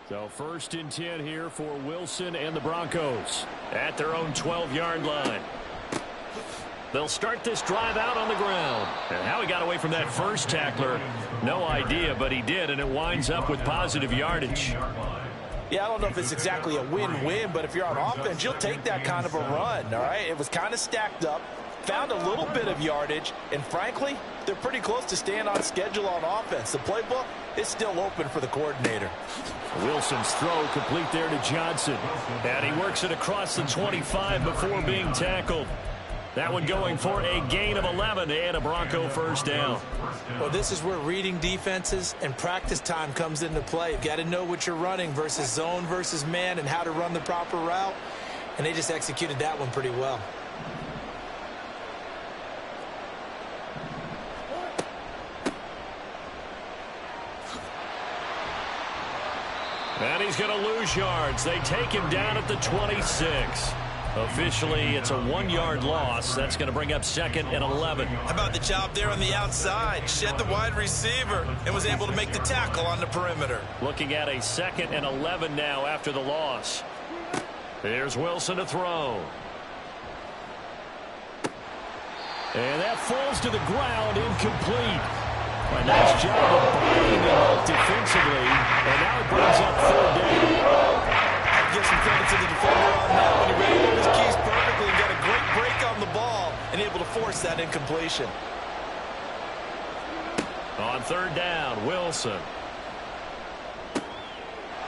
So 1st and 10 here for Wilson and the Broncos at their own 12-yard line. They'll start this drive out on the ground. And how he got away from that first tackler, no idea, but he did, and it winds up with positive yardage. Yeah, I don't know if it's exactly a win-win, but if you're on offense, you'll take that kind of a run, all right? It was kind of stacked up, found a little bit of yardage, and frankly, they're pretty close to staying on schedule on offense. The playbook is still open for the coordinator. Wilson's throw complete there to Johnson. And he works it across the 25 before being tackled. That one going for a gain of 11 and a Bronco first down. Well, this is where reading defenses and practice time comes into play. You've got to know what you're running versus zone versus man and how to run the proper route. And they just executed that one pretty well. And he's going to lose yards. They take him down at the 26. Officially, it's a 1-yard loss. That's going to bring up 2nd and 11. How about the job there on the outside? Shed the wide receiver and was able to make the tackle on the perimeter. Looking at a 2nd and 11 now after the loss. Here's Wilson to throw. And that falls to the ground, incomplete. A nice job of binding him up defensively. And now it brings up 3rd down. I'd give some credit to the defender on that when he ran over his keys perfectly and got a great break on the ball and able to force that incompletion. On 3rd down, Wilson.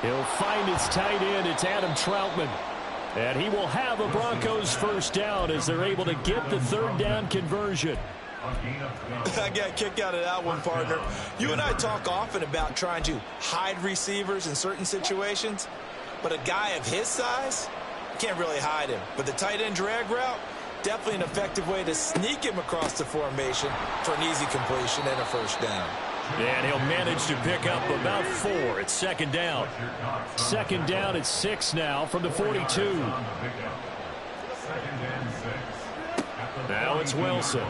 He'll find his tight end. It's Adam Troutman. And he will have a Broncos first down as they're able to get the 3rd down conversion. I got a kick out of that one, partner. You and I talk often about trying to hide receivers in certain situations, but a guy of his size, can't really hide him. But the tight end drag route, definitely an effective way to sneak him across the formation for an easy completion and a first down. And he'll manage to pick up about 4. It's 2nd down. 2nd down at 6 now from the 42. Now it's Wilson.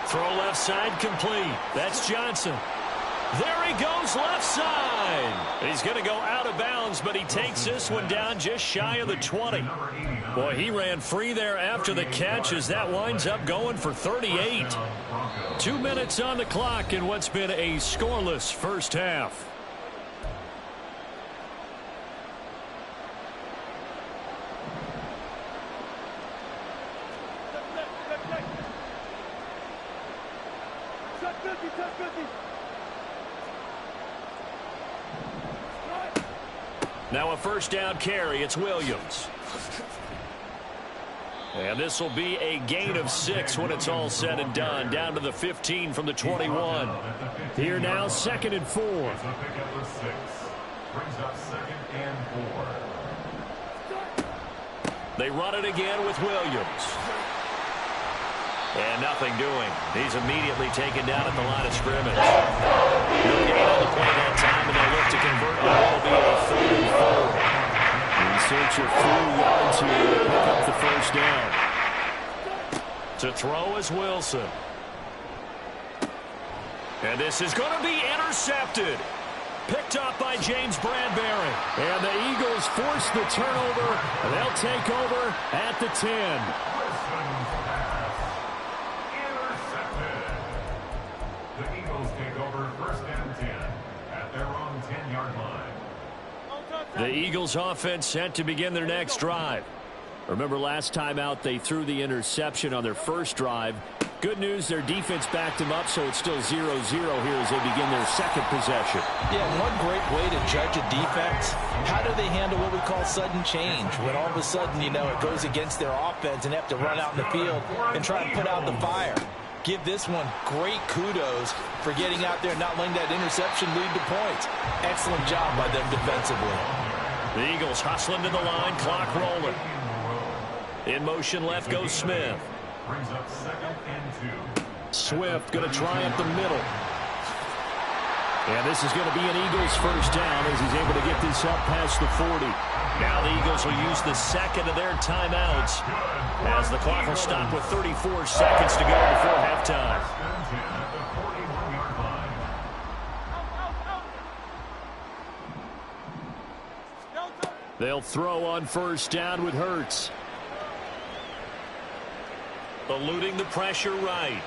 Throw left side complete. That's Johnson. There he goes left side. He's going to go out of bounds, but he takes this one down just shy of the 20. Boy, he ran free there after the catch as that winds up going for 38. 2 minutes on the clock in what's been a scoreless first half. Now a first down carry. It's Williams. And this will be a gain of 6 when it's all said and done. Down to the 15 from the 21. Here now, 2nd and 4. They run it again with Williams. And nothing doing. He's immediately taken down at the line of scrimmage. No gain on the play that time, and they'll look to convert on what will be a 3rd and 4. In search of 4 yards here to pick up the first down. To throw is Wilson. And this is going to be intercepted. Picked up by James Bradbury. And the Eagles force the turnover. And they'll take over at the 10. The Eagles offense set to begin their next drive. Remember last time out they threw the interception on their first drive. Good news, their defense backed them up, so it's still 0-0 here as they begin their second possession. Yeah, one great way to judge a defense, how do they handle what we call sudden change? When all of a sudden, you know, it goes against their offense and they have to run out in the field and try and put out the fire. Give this one great kudos for getting out there and not letting that interception lead to points. Excellent job by them defensively. The Eagles hustling to the line, clock rolling. In motion left goes Smith. Swift going to try up the middle. And this is going to be an Eagles first down as he's able to get this up past the 40. Now the Eagles will use the second of their timeouts as the clock will stop with 34 seconds to go before halftime. They'll throw on first down with Hurts. Eluding the pressure right.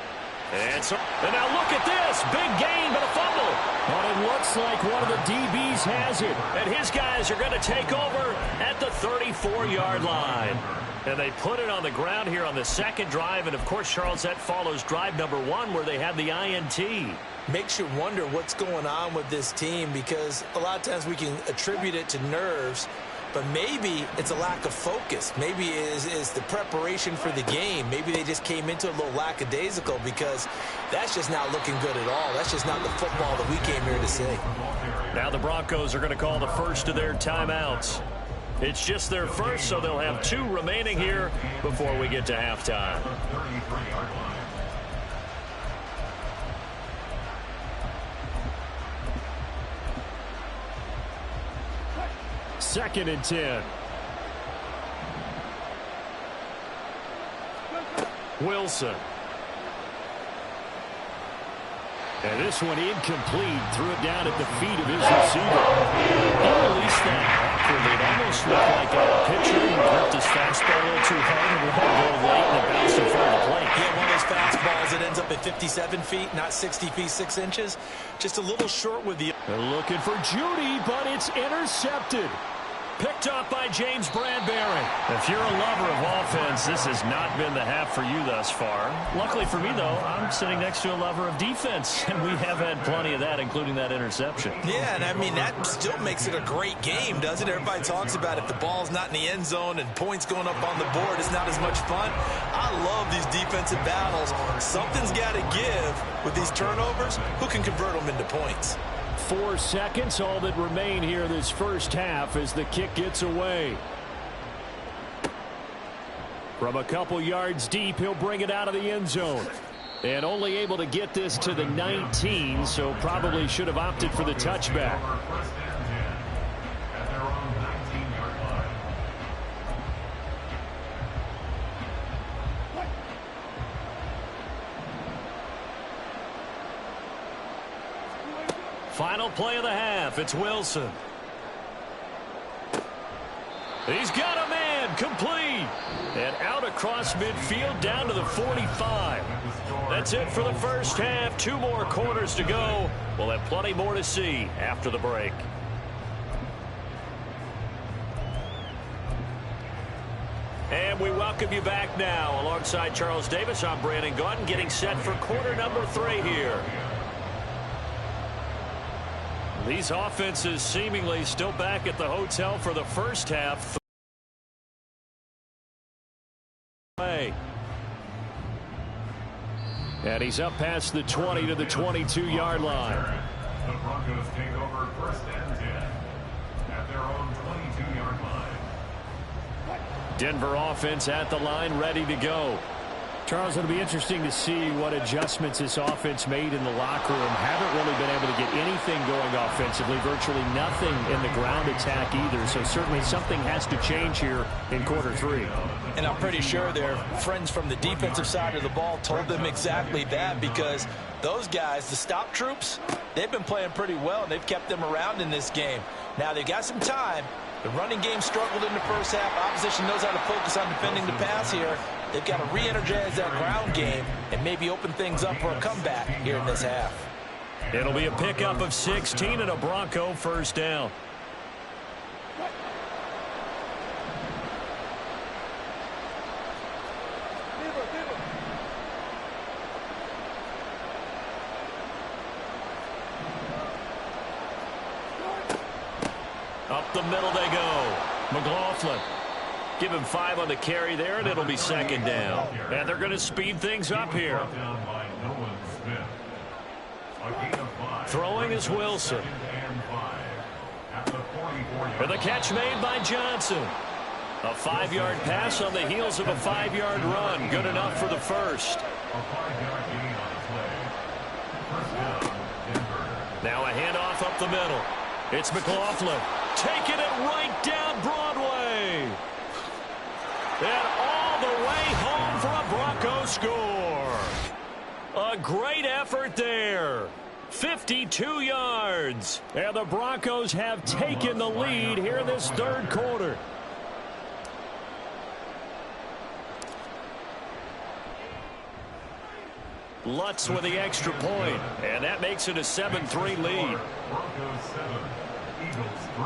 And now look at this. Big gain, but a fumble. Well, it looks like one of the DBs has it. And his guys are going to take over at the 34-yard line. And they put it on the ground here on the second drive. And, of course, Charles, that follows drive number 1 where they had the INT. Makes you wonder what's going on with this team, because a lot of times we can attribute it to nerves, but maybe it's a lack of focus. Maybe it is the preparation for the game. Maybe they just came into a little lackadaisical, because that's just not looking good at all. That's just not the football that we came here to see. Now the Broncos are going to call the first of their timeouts. It's just their first, so they'll have 2 remaining here before we get to halftime. Second and 10. Wilson. And this one incomplete. Threw it down at the feet of his receiver. He released that awkwardly. It almost looked like a pitcher who gripped his fastball a little too hard and let it go late, and it bounced in front of the plate. Yeah, one of those fastballs that ends up at 57 feet, not 60 feet 6 inches. Just a little short with the... They're looking for Judy, but it's intercepted. Picked off by James Bradbury. If you're a lover of offense, this has not been the half for you thus far. Luckily for me, though, I'm sitting next to a lover of defense, and we have had plenty of that, including that interception. Yeah, and I mean, that still makes it a great game, doesn't it? Everybody talks about if the ball's not in the end zone and points going up on the board, it's not as much fun. I love these defensive battles. Something's got to give with these turnovers. Who can convert them into points? 4 seconds, all that remain here this first half as the kick gets away. From a couple yards deep, he'll bring it out of the end zone. And only able to get this to the 19, so probably should have opted for the touchback. Final play of the half. It's Wilson. He's got a man. Complete. And out across midfield down to the 45. That's it for the first half. 2 more quarters to go. We'll have plenty more to see after the break. And we welcome you back now. Alongside Charles Davis, I'm Brandon Gaudin, getting set for quarter number 3 here. These offenses seemingly still back at the hotel for the first half. And he's up past the 20 to the 22-yard line. The Broncos take over first and 10 at their own 22-yard line. Denver offense at the line, ready to go. Charles, it'll be interesting to see what adjustments this offense made in the locker room. Haven't really been able to get anything going offensively, virtually nothing in the ground attack either. So certainly something has to change here in quarter 3. And I'm pretty sure their friends from the defensive side of the ball told them exactly that, because those guys, the stop troops, they've been playing pretty well, and they've kept them around in this game. Now they've got some time. The running game struggled in the first half. Opposition knows how to focus on defending the pass here. They've got to re-energize that ground game and maybe open things up for a comeback here in this half. It'll be a pickup of 16 and a Bronco first down. Up the middle they go. McLaughlin. Give him 5 on the carry there, and it'll be second down. And they're going to speed things up here. Throwing is Wilson. For the catch made by Johnson. A 5-yard pass on the heels of a 5-yard run. Good enough for the first. Now a handoff up the middle. It's McLaughlin. Taking it right down Broadway. And all the way home for a Bronco score. A great effort there. 52 yards. And the Broncos have taken the lead here in this third quarter. Lutz with the extra point, and that makes it a 7-3 lead. Broncos 7, Eagles 3.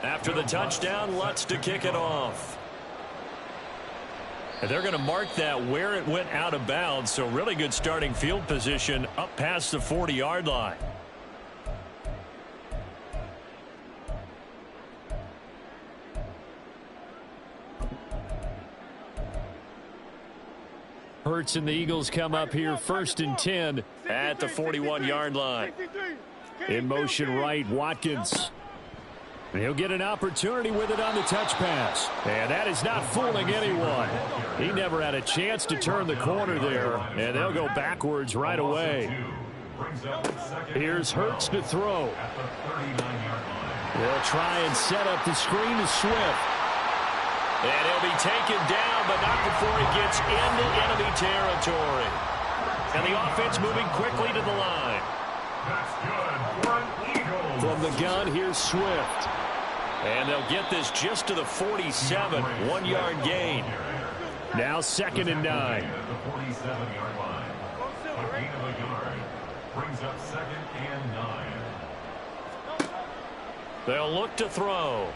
After the touchdown, Lutz to kick it off. And they're going to mark that where it went out of bounds, so really good starting field position up past the 40-yard line. Hurts and the Eagles come up here 1st and 10 at the 41-yard line. In motion right, Watkins. And he'll get an opportunity with it on the touch pass. And that is not fooling anyone. He never had a chance to turn the corner there, and they'll go backwards right away. Here's Hurts to throw. They'll try and set up the screen to Swift. And he'll be taken down, but not before he gets into enemy territory. And the offense moving quickly to the line. From the gun, here's Swift. And they'll get this just to the 47, 1-yard gain. Now 2nd and 9. The 47-yard line. A gain of a yard brings up 2nd and 9. They'll look to throw.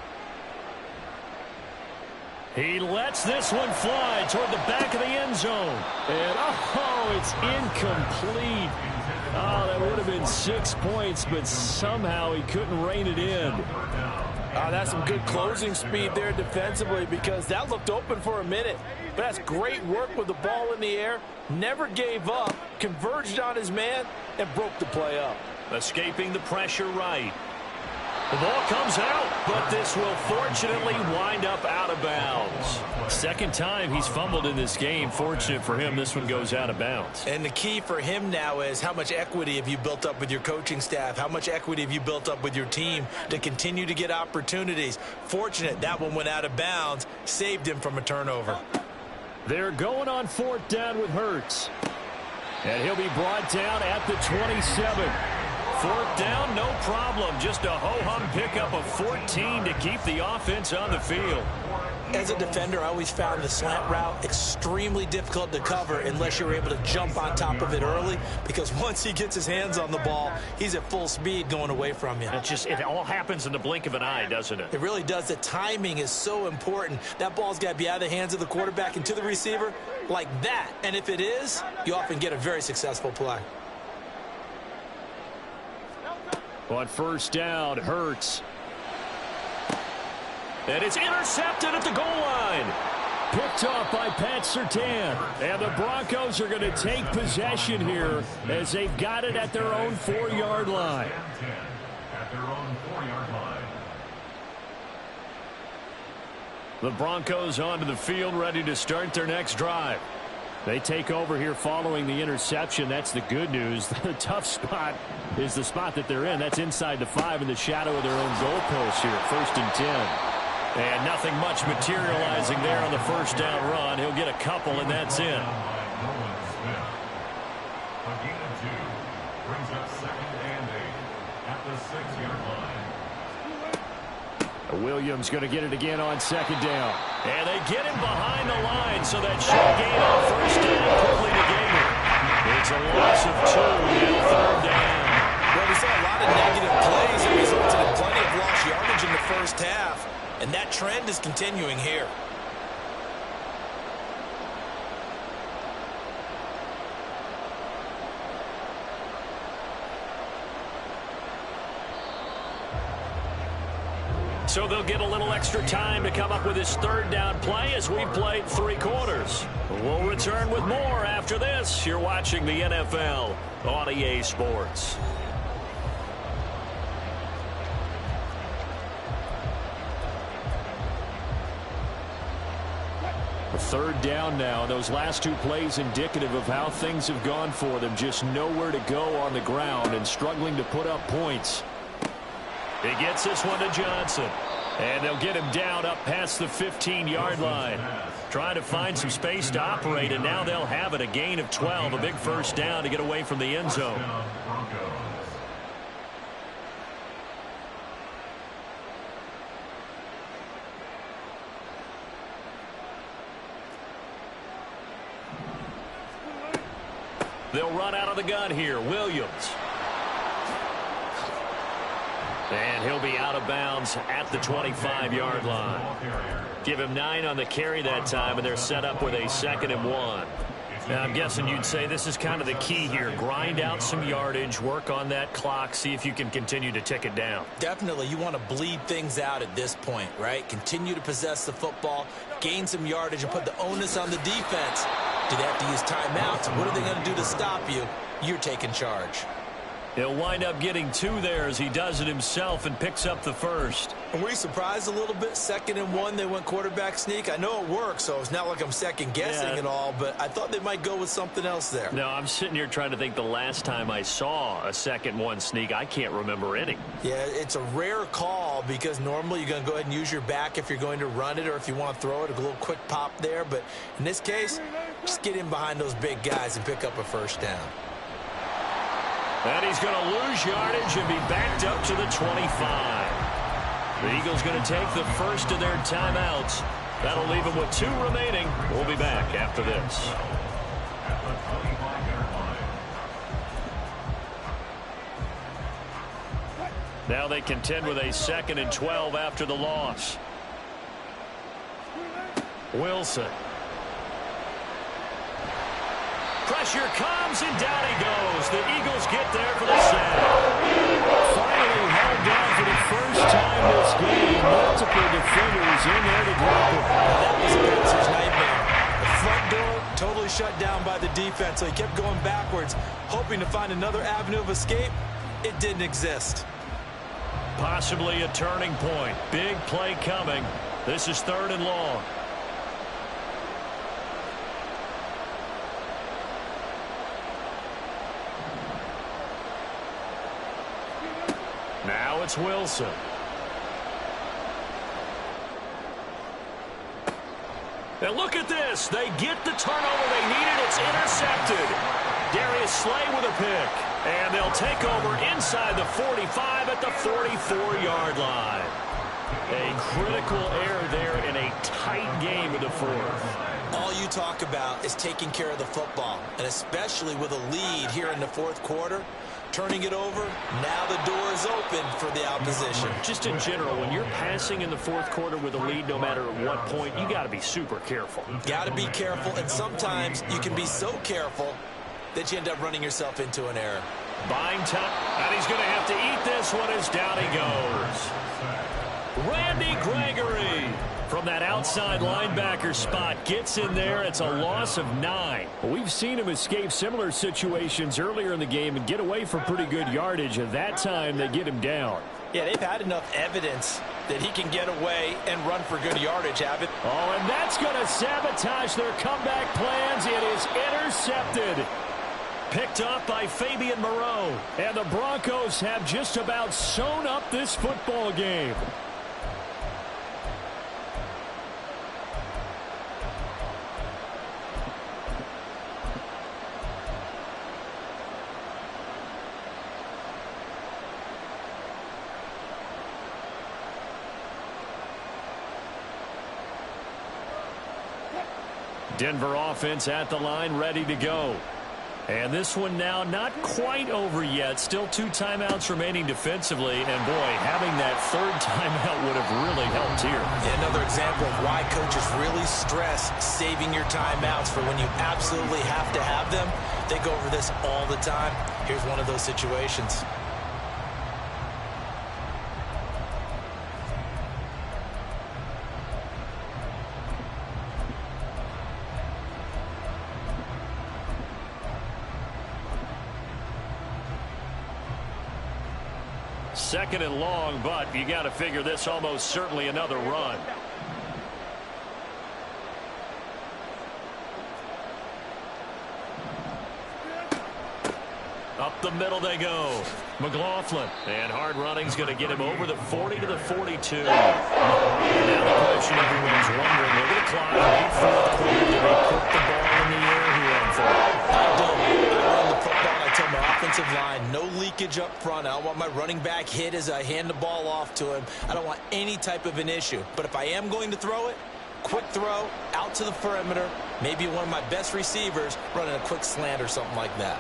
He lets this one fly toward the back of the end zone. And, oh, it's incomplete. Oh, that would have been 6 points, but somehow he couldn't rein it in. That's some good closing speed there defensively, because that looked open for a minute. But that's great work with the ball in the air. Never gave up, converged on his man, and broke the play up. Escaping the pressure right. The ball comes out, but this will fortunately wind up out of bounds. Second time he's fumbled in this game. Fortunate for him, this one goes out of bounds. And the key for him now is how much equity have you built up with your coaching staff? How much equity have you built up with your team to continue to get opportunities? Fortunate that one went out of bounds, saved him from a turnover. They're going on 4th down with Hurts. And he'll be brought down at the 27. 4th down, no problem. Just a ho-hum pickup of 14 to keep the offense on the field. As a defender, I always found the slant route extremely difficult to cover unless you're able to jump on top of it early, because once he gets his hands on the ball, he's at full speed going away from you. It all happens in the blink of an eye, doesn't it? It really does. The timing is so important. That ball's got to be out of the hands of the quarterback and to the receiver like that. And if it is, you often get a very successful play. On 1st down, Hurts. And it's intercepted at the goal line. Picked off by Pat Surtain. And the Broncos are going to take possession here as they've got it at their own 4-yard line. At their own 4-yard line. The Broncos onto the field, ready to start their next drive. They take over here following the interception. That's the good news. The tough spot is the spot that they're in. That's inside the 5 in the shadow of their own goalpost here at 1st and 10. And nothing much materializing there on the 1st down run. He'll get a couple, and that's it. A gain of 2 brings up 2nd and 8 at the 6-yard line. Williams going to get it again on 2nd down. And they get him behind the line, so that should gain on 1st down quickly to gain it. It's a loss of 2, now 3rd down. Well, we saw a lot of negative plays that resulted in plenty of lost yardage in the first half, and that trend is continuing here. So they'll get a little extra time to come up with his 3rd down play as we've played 3 quarters. We'll return with more after this. You're watching the NFL on EA Sports. A 3rd down now. Those last 2 plays indicative of how things have gone for them. Just nowhere to go on the ground and struggling to put up points. He gets this one to Johnson. And they'll get him down up past the 15-yard line. Trying to find some space to operate, and now they'll have it. A gain of 12, a big first down to get away from the end zone. They'll run out of the gun here. Williams. And he'll be out of bounds at the 25-yard line. Give him 9 on the carry that time, and they're set up with a 2nd and 1. Now, I'm guessing you'd say this is kind of the key here. Grind out some yardage, work on that clock, see if you can continue to tick it down. Definitely, you want to bleed things out at this point, right? Continue to possess the football, gain some yardage, and put the onus on the defense. Do they have to use timeouts? What are they going to do to stop you? You're taking charge. He'll wind up getting 2 there as he does it himself and picks up the first. And were you surprised a little bit? 2nd and 1, they went quarterback sneak. I know it works, so it's not like I'm second-guessing at all, but I thought they might go with something else there. No, I'm sitting here trying to think the last time I saw a 2nd-1 sneak. I can't remember any. Yeah, it's a rare call because normally you're going to go ahead and use your back if you're going to run it or if you want to throw it, a little quick pop there. But in this case, just get in behind those big guys and pick up a first down. And he's going to lose yardage and be backed up to the 25. The Eagles going to take the first of their timeouts. That'll leave them with 2 remaining. We'll be back after this. Now they contend with a 2nd and 12 after the loss. Wilson. Pressure comes, and down he goes. The Eagles get there for the sack. Finally held down for the first time this game. Multiple defenders in there to drop him. That was a bouncer's nightmare. The front door totally shut down by the defense, so he kept going backwards, hoping to find another avenue of escape. It didn't exist. Possibly a turning point. Big play coming. This is 3rd and long. Now it's Wilson. And look at this. They get the turnover they needed. It's intercepted. Darius Slay with a pick. And they'll take over inside the 45 at the 44-yard line. A critical error there in a tight game in the 4th. All you talk about is taking care of the football, and especially with a lead here in the 4th quarter. Turning it over, now the door is open for the opposition. Just in general, when you're passing in the 4th quarter with a lead, no matter at what point, you got to be super careful. Got to be careful, and sometimes you can be so careful that you end up running yourself into an error. Buying time, and he's going to have to eat this one as down he goes. Randy Gregory from that outside linebacker spot gets in there. It's a loss of 9. We've seen him escape similar situations earlier in the game and get away for pretty good yardage. And that time they get him down. Yeah, they've had enough evidence that he can get away and run for good yardage, Abbott. Oh, and that's going to sabotage their comeback plans. It is intercepted. Picked up by Fabian Moreau. And the Broncos have just about sewn up this football game. Denver offense at the line, ready to go. And this one now not quite over yet. Still 2 timeouts remaining defensively. And, boy, having that 3rd timeout would have really helped here. Yeah, another example of why coaches really stress saving your timeouts for when you absolutely have to have them. They go over this all the time. Here's one of those situations. Second and long, but you got to figure this almost certainly another run. Up the middle they go. McLaughlin. And hard running's going to get him over the 40 to the 42. And now the question everyone's wondering, look at the clock. Late fourth quarter. Do they put the ball in the air here on fourth? I don't. I run the football and I tell my offensive line, no leakage up front. I don't want my running back hit as I hand the ball off to him. I don't want any type of an issue. But if I am going to throw it, quick throw, out to the perimeter, maybe one of my best receivers running a quick slant or something like that.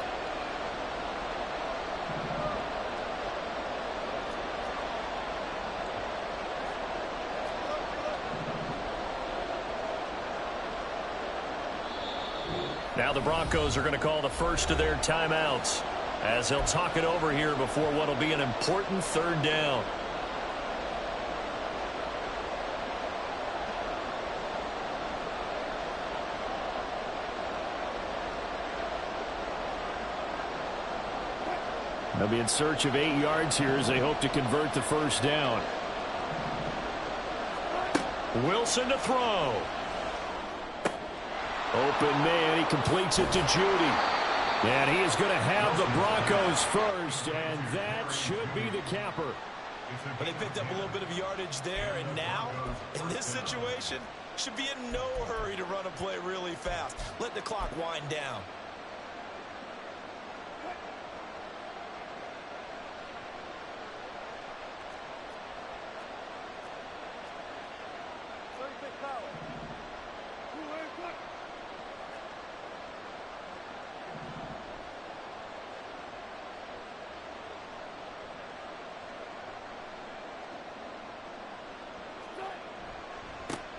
Now the Broncos are going to call the first of their timeouts as they'll talk it over here before what will be an important third down. They'll be in search of 8 yards here as they hope to convert the first down. Wilson to throw. Open man, he completes it to Judy. And he is going to have the Broncos first, and that should be the capper. But they picked up a little bit of yardage there, and now, in this situation, should be in no hurry to run a play really fast. Let the clock wind down.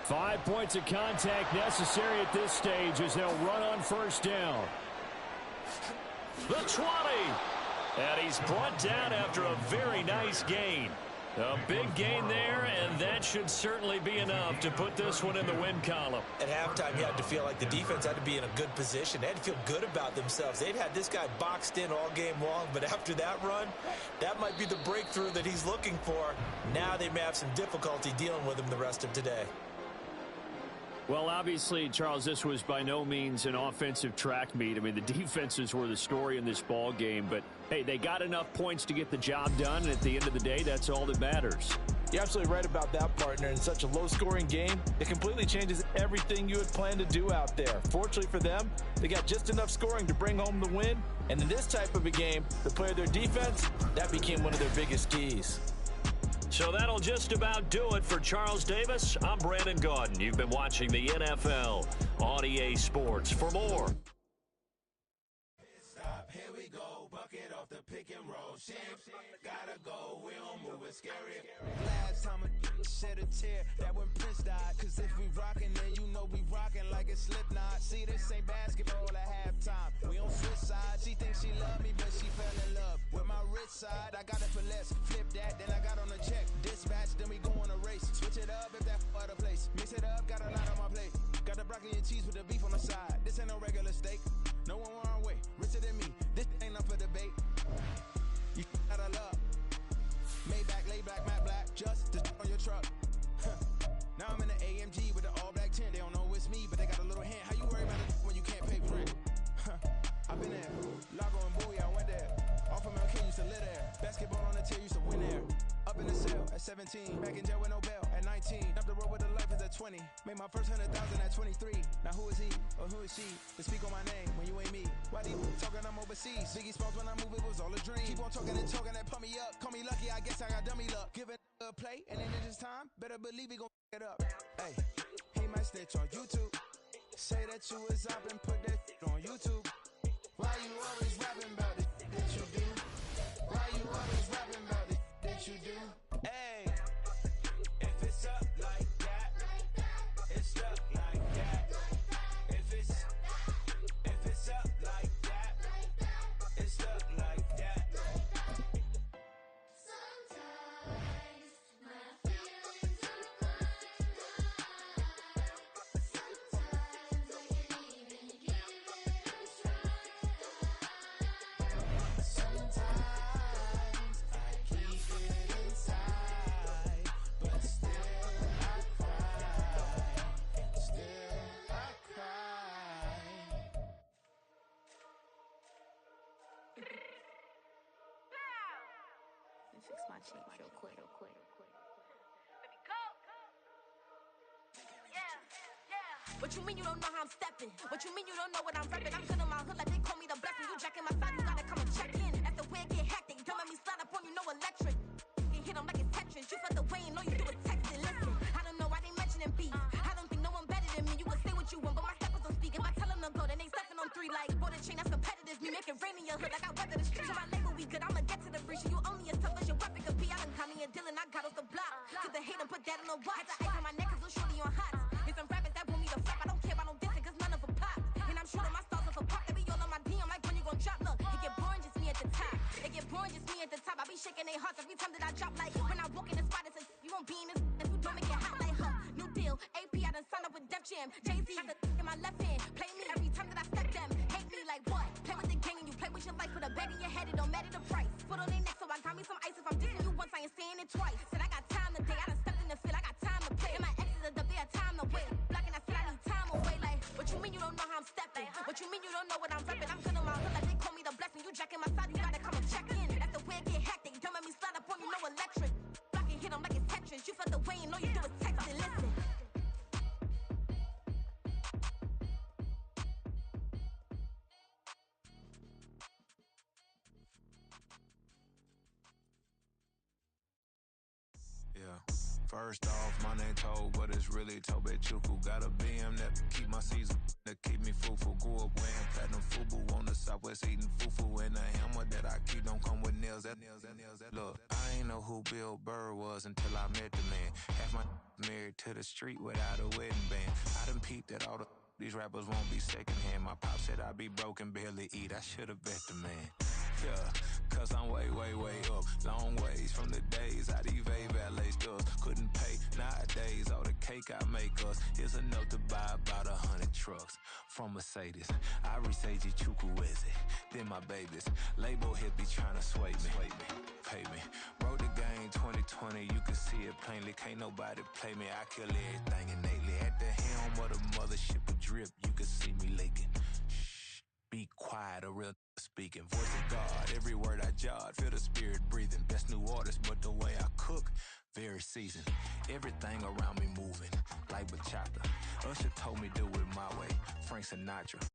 Five points of contact necessary at this stage as they'll run on first down. The 20. And he's brought down after a very nice gain. A big gain there, and that should certainly be enough to put this one in the win column. At halftime, you had to feel like the defense had to be in a good position. They had to feel good about themselves. They'd had this guy boxed in all game long, but after that run, that might be the breakthrough that he's looking for. Now they may have some difficulty dealing with him the rest of today. Well, obviously, Charles, this was by no means an offensive track meet. I mean, the defenses were the story in this ball game, but hey, they got enough points to get the job done, and at the end of the day, that's all that matters. You're absolutely right about that, partner. In such a low-scoring game, it completely changes everything you had planned to do out there. Fortunately for them, they got just enough scoring to bring home the win, and in this type of a game, to play their defense, that became one of their biggest keys. So that'll just about do it for Charles Davis. I'm Brandon Gaudin. You've been watching the NFL on EA Sports. For more. Here we go, bucket off the pick and roll. Champs, gotta go, we don't move it scary. Last time a shed a tear, that when Prince died. Cause if we rockin', then you know we rockin' like a Slipknot. See, this ain't basketball at halftime. We on switch sides. She thinks she love me, but she fell in love with my rich side. I got it for less. Flip that, then I got on a check. Dispatch, then we go on a race. Switch it up if that other place. Mix it up, got a lot on my plate. Got the broccoli and cheese with the beef on the side. This ain't no regular steak. No one wrong way. Richer than me. This ain't up for debate. You gotta love. Maybach, lay black, matte black. Just on your truck. Now I'm in the AMG with the all black tint. They don't know it's me, but they got a little hint. How you worry about it when you can't pay rent? I've been there. Lago and Bowie, I went there. Off of MLK, used to live there. Basketball on the tier, used to win there. Up in the cell at 17. Back in jail with no bail at 19. Up the road with a life is at 20. Made my first 100,000 at 23. Now who is he or who is she to speak on my name when you ain't me? Why do you talking I'm overseas? Biggie Smalls when I move, it was all a dream. Keep on talking and talking, that pump me up. Call me lucky, I guess I got dummy luck. Give it a play, and then in this time, better believe he gon' it up. Hey, he might snitch on YouTube. Say that you was up and put that on YouTube. Why you always rapping about it that you do? Why you always rapping about it that you do? Hey, if it's up like that, it's stuck like that. If it's up like that, it's stuck like that. Sometimes my feelings are blind. Sometimes I can't even give it a try. Sometimes I keep it inside. change real quick. What you mean you don't know how I'm stepping? What you mean you don't know what I'm repping? I'm good in my hood like they call me the blessing. You jacking my side, you gotta come and check in. That's the way it get hectic. Don't let me slide up on you, no electric. You hit them like it's Tetris. You felt the way and all you do is text it. Listen, I don't know why they mentioning beef. I don't think no one better than me. You can say what you want, but my steppers don't speak. If I tell them to go, then they stepping on 3 like border chain. That's competitive. Me make it rain in your hood like I weather the street. So my label we good. I'ma get to the breach. You only as tough as your weapon could be. I done Connie and Dylan. I got off the block. Took the hate and put that on the watch. The ice on my neck is little shorty on hot. Here's some rappers that want me to flap. I don't care about no dissing, cause none of them pop. And I'm shooting my stars off a pop. They be all on my DM like when you gon' drop. Look, it get boring, just me at the top. It get boring, just me at the top. I be shaking their hearts every time that I drop. Like when I walk in the spot, it says you won't be in this. If you don't make it hot like new deal. AP, I done signed up with Def Jam. Jay-Z got the in my left hand. Play me every time that I step them. Hate me like what? Play with the gang and you play with your life. Put a bag in your head, it don't matter the price. Put on their neck, so I got me some ice. If I'm dissing you once, I ain't saying it twice. Said I got time today, I done stepped in the field, I got time to play. And my exes are up, they had time to wait. Blocking, I said I need time away. Like, what you mean you don't know how I'm stepping? What you mean you don't know what I'm repping? I'm good in my hood like they call me the blessing. You jacking my side, you gotta come and check in. That's the way it get hectic. Don't let me slide up on you, no electric. Blocking, hit them like it's Tetris. You felt the way and all you do is text it. Listen. Yeah. First off, my name Toad, but it's really Tobe Chuku. Got a BM that keep my season, that keep me fruitful. Grew up wearing platinum FUBU on the southwest eating fufu. And the hammer that I keep don't come with nails. Look, I ain't know who Bill Burr was until I met the man. Half my married to the street without a wedding band. I done peeped at all these rappers won't be secondhand. My pop said I'd be broken, barely eat. I should've bet the man. Yeah, cause I'm way up. Long ways from the days I eBay valet stores. Couldn't pay nowadays. All the cake I make us is enough to buy about 100 trucks. From Mercedes, I resage Chukwueze. Then my babies. Label hit be trying to sway me. Pay me. Wrote the game 2020, you can see it plainly. Can't nobody play me. I kill everything innately. At the helm of the mothership of drip, you can see me leaking. Shh, be quiet, a real speaking. Voice of God, every word I jot. Feel the spirit breathing. Best new artist, but the way I cook, very seasoned. Everything around me moving, like bachata. Usher told me do it my way. Frank Sinatra.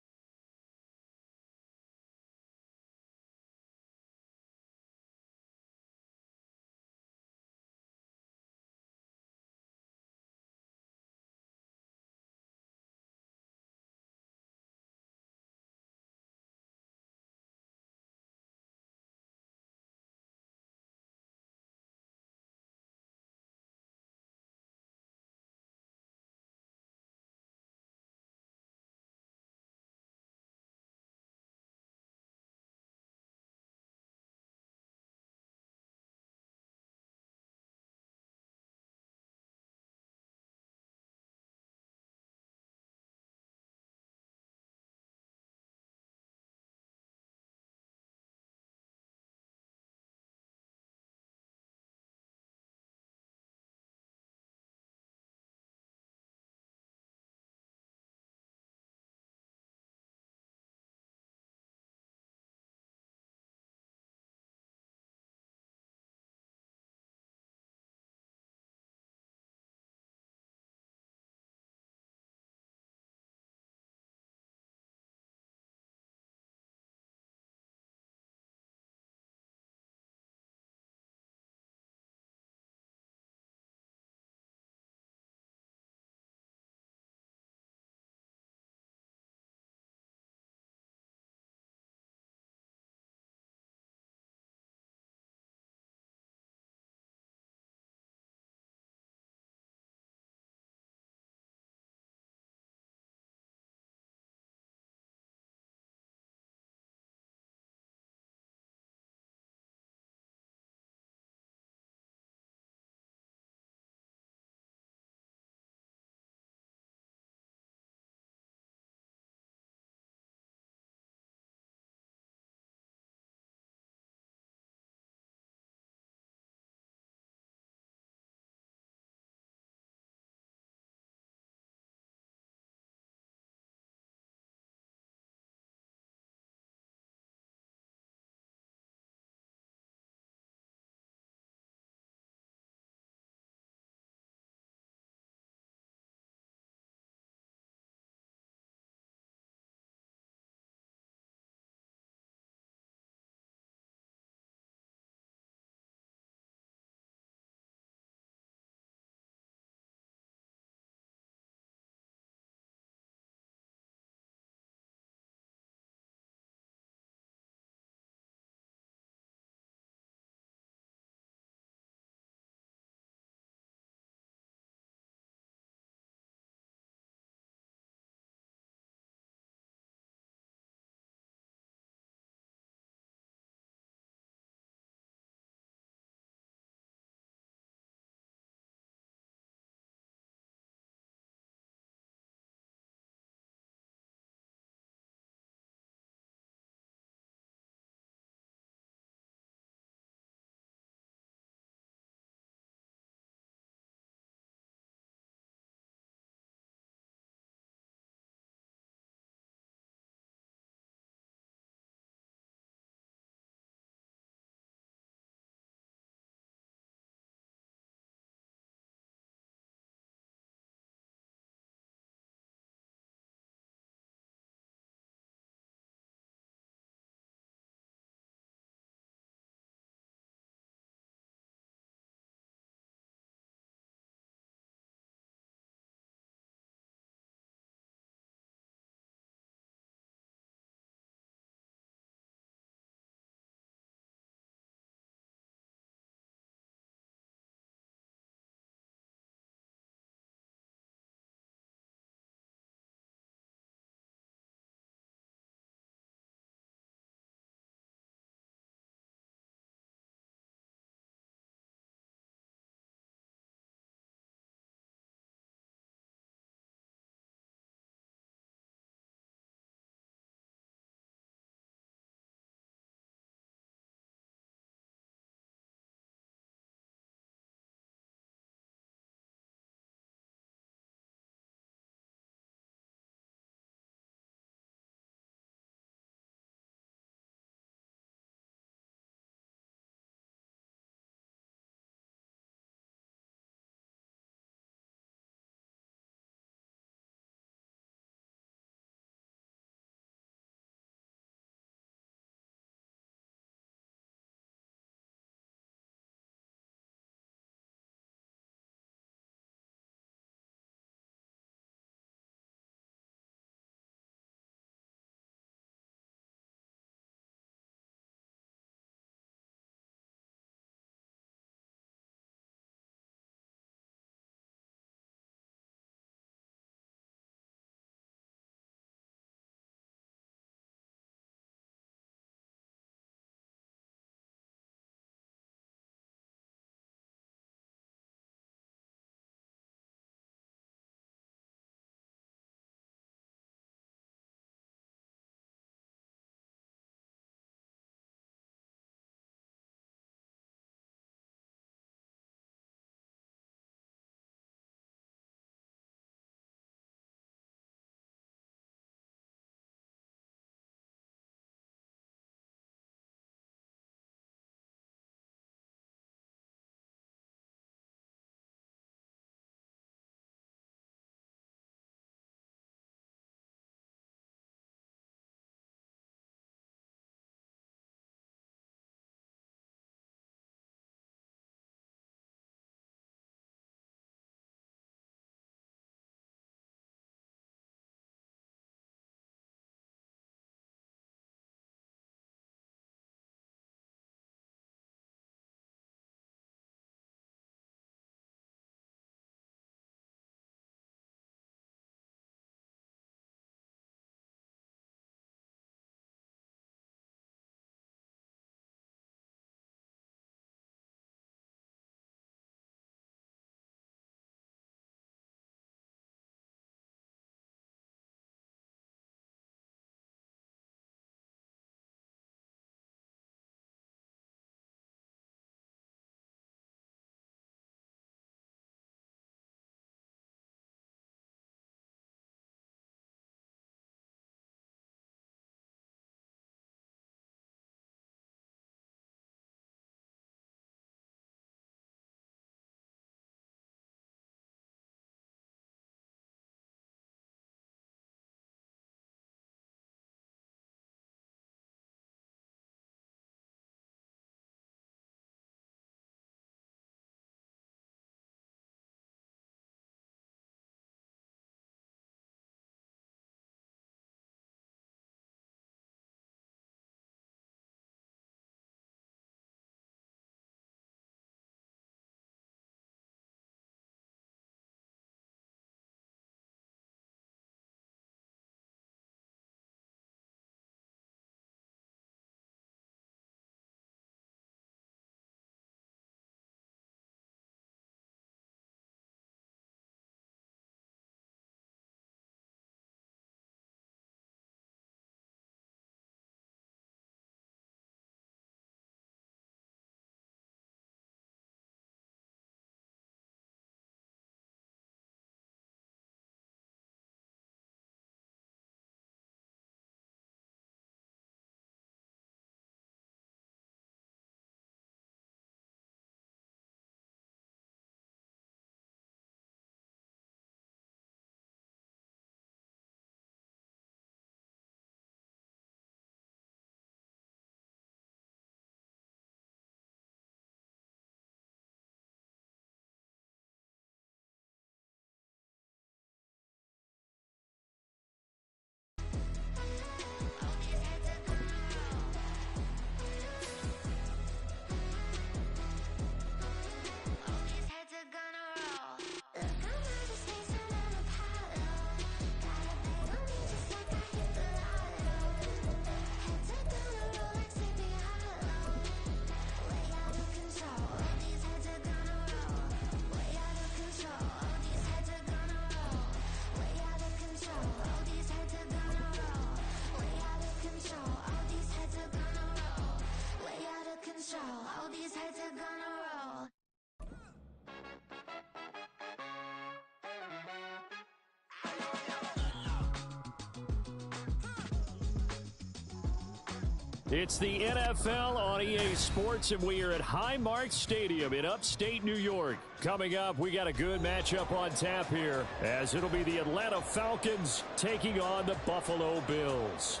It's the NFL on EA Sports, and we are at Highmark Stadium in upstate New York. Coming up, we got a good matchup on tap here, as it'll be the Atlanta Falcons taking on the Buffalo Bills.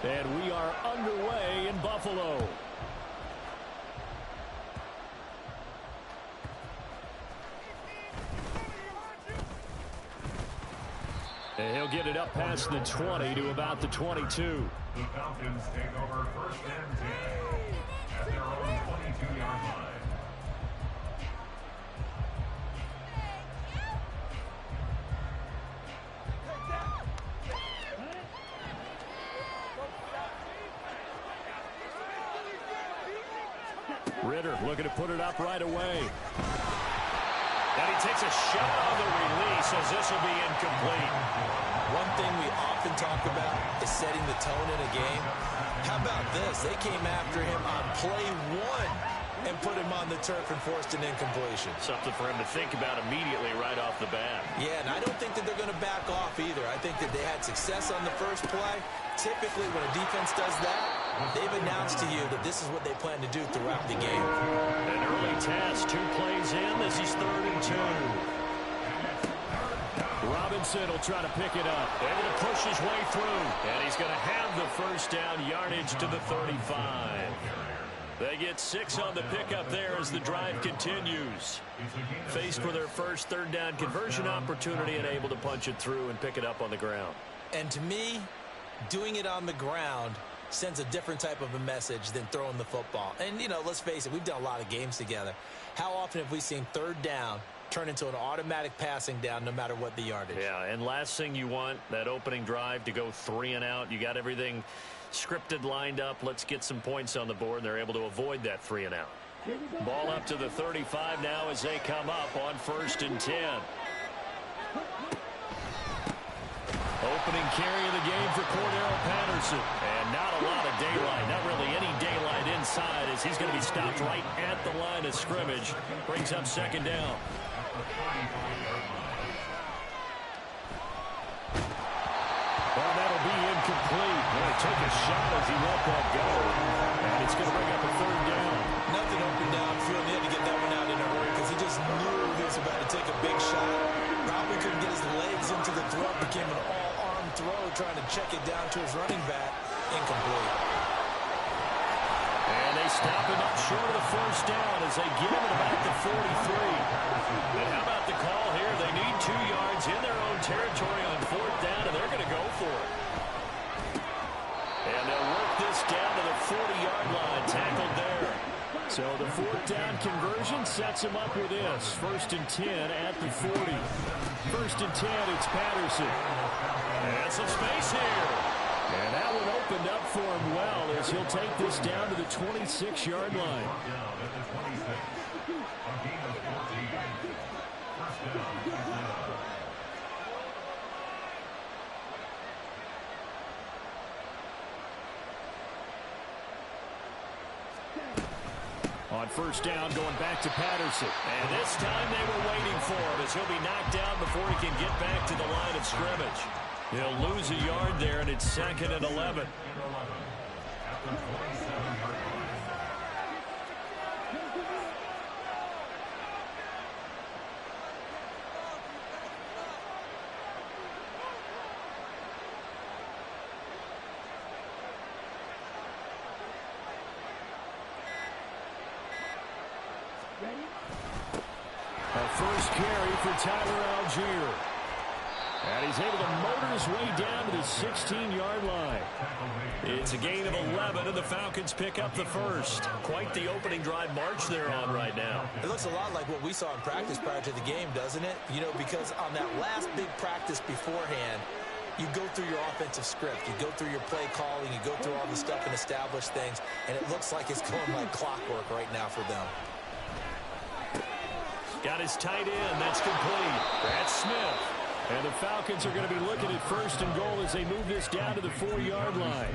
And we are underway in Buffalo. And he'll get it up past the 20 to about the 22. The Falcons take over 1st and 10 at their own 22-yard line. Ritter looking to put it up right away. And he takes a shot on the release as this will be incomplete. One thing we often talk about is setting the tone in a game. How about this? They came after him on play 1 and put him on the turf and forced an incompletion. Something for him to think about immediately right off the bat. Yeah, and I don't think that they're going to back off either. I think that they had success on the first play. Typically, when a defense does that, they've announced to you that this is what they plan to do throughout the game. An early task, 2 plays in. This is 3rd and 2. Robinson will try to pick it up. Able to push his way through. And he's going to have the first down, yardage to the 35. They get 6 on the pickup there as the drive continues. Faced with their first 3rd down conversion opportunity and able to punch it through and pick it up on the ground. And to me, doing it on the ground sends a different type of a message than throwing the football. And, you know, let's face it, we've done a lot of games together. How often have we seen 3rd down turn into an automatic passing down no matter what the yardage? Yeah, and last thing you want, that opening drive to go 3 and out. You got everything scripted, lined up. Let's get some points on the board, and they're able to avoid that 3 and out. Ball up to the 35 now as they come up on 1st and 10. Opening carry of the game for Cordero Patterson. And not a lot of daylight. Not really any daylight inside as he's going to be stopped right at the line of scrimmage. Brings up 2nd down. Well, that'll be incomplete. Boy, took a shot as he let that go. And it's going to bring up a 3rd down. Nothing open downfield. He had to get that one out in a hurry because he just knew he was about to take a big shot. Probably couldn't get his legs into the throw. Became an all-arm throw trying to check it down to his running back. Incomplete. And they stop him up short of the 1st down as they get him at about the 43. And how about the call here? They need 2 yards in their own territory on 4th down, and they're going to go for it. And they'll work this down to the 40-yard line, tackled there. So the 4th down conversion sets him up with this. 1st and 10 at the 40. 1st and 10, it's Patterson. And some space here. And that one opened up for him well as he'll take this down to the 26-yard line. On 1st down, going back to Patterson. And this time they were waiting for him as he'll be knocked down before he can get back to the line of scrimmage. He'll lose a yard there, and it's 2nd and 11. A first carry for Tyler Algier. And he's able to motor his way down to the 16-yard line. It's a gain of 11, and the Falcons pick up the first. Quite the opening drive march they're on right now. It looks a lot like what we saw in practice prior to the game, doesn't it? You know, because on that last big practice beforehand, you go through your offensive script. You go through your play calling. You go through all the stuff and establish things. And it looks like it's going like clockwork right now for them. Got his tight end. That's complete. That's Smith. And the Falcons are going to be looking at 1st and goal as they move this down to the 4-yard line.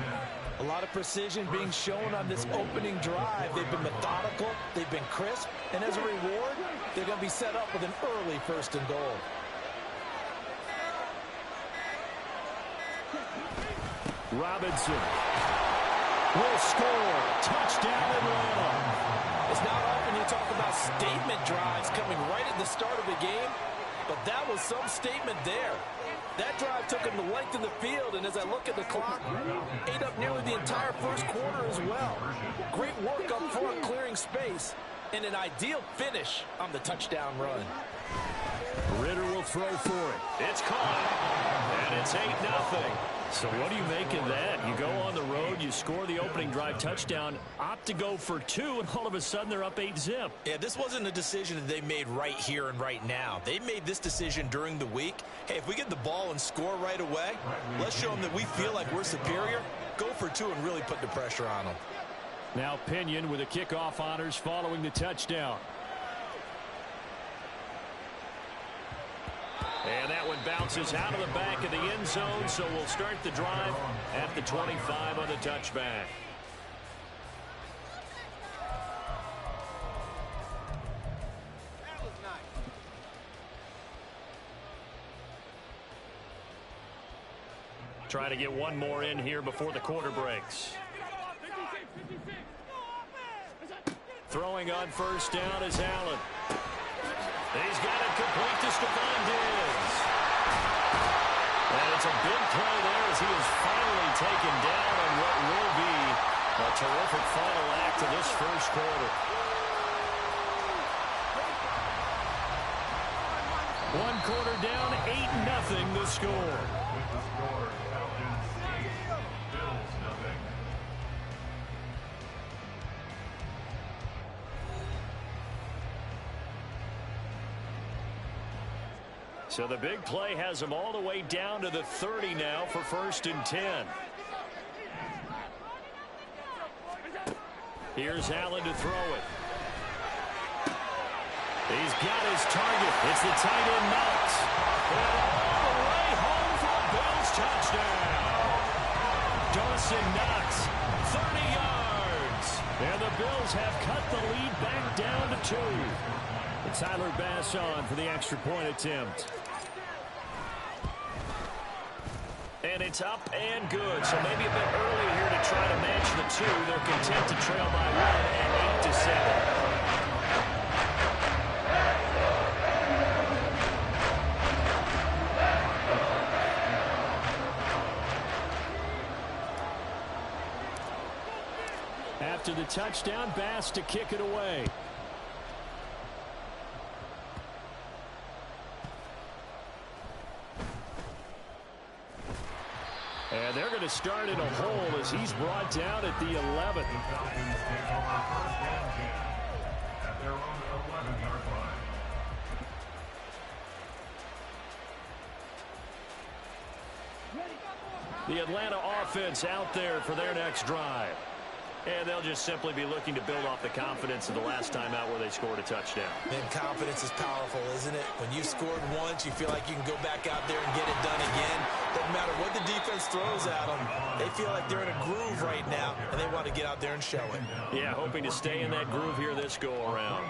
A lot of precision being shown on this opening drive. They've been methodical, they've been crisp, and as a reward, they're going to be set up with an early 1st and goal. Robinson will score. Touchdown, Atlanta. It's not often you talk about statement drives coming right at the start of a game, but that was some statement there. That drive took him the length of the field, and as I look at the clock, ate up nearly the entire 1st quarter as well. Great work up front clearing space, and an ideal finish on the touchdown run. Ritter will throw for it. It's caught, and it's 8-0. So what do you make of that? You go on the road, you score the opening drive touchdown, opt to go for 2, and all of a sudden they're up 8-zip. Yeah, this wasn't a decision that they made right here and right now. They made this decision during the week. Hey, if we get the ball and score right away, let's show them that we feel like we're superior. Go for 2 and really put the pressure on them. Now Pinion with the kickoff honors following the touchdown. And that one bounces out of the back of the end zone, so we'll start the drive at the 25 on the touchback. Try to get one more in here before the quarter breaks. Throwing on 1st down is Allen. He's got it complete to Stephon Diggs. And it's a big play there as he is finally taken down on what will be a terrific final act of this 1st quarter. One quarter down, 8-0 the score. With the score, Falcons 8, Bills 0. So the big play has them all the way down to the 30 now for 1st and 10. Here's Allen to throw it. He's got his target. It's the tight end Knox. And all the way home for a Bills touchdown. Dawson Knox, 30 yards. And the Bills have cut the lead back down to 2. And Tyler Bass on for the extra point attempt. And it's up and good. So maybe a bit early here to try to match the 2. They're content to trail by 1 at 8-7. After the touchdown, Bass to kick it away. And they're going to start in a hole as he's brought down at the 11th. The Falcons take over 1st and 10 at their own 11-yard line. The Atlanta offense out there for their next drive. And they'll just simply be looking to build off the confidence of the last time out where they scored a touchdown. And confidence is powerful, isn't it? When you've scored once, you feel like you can go back out there and get it done again. Doesn't matter what the defense throws at them. They feel like they're in a groove right now, and they want to get out there and show it. Yeah, hoping to stay in that groove here this go-around.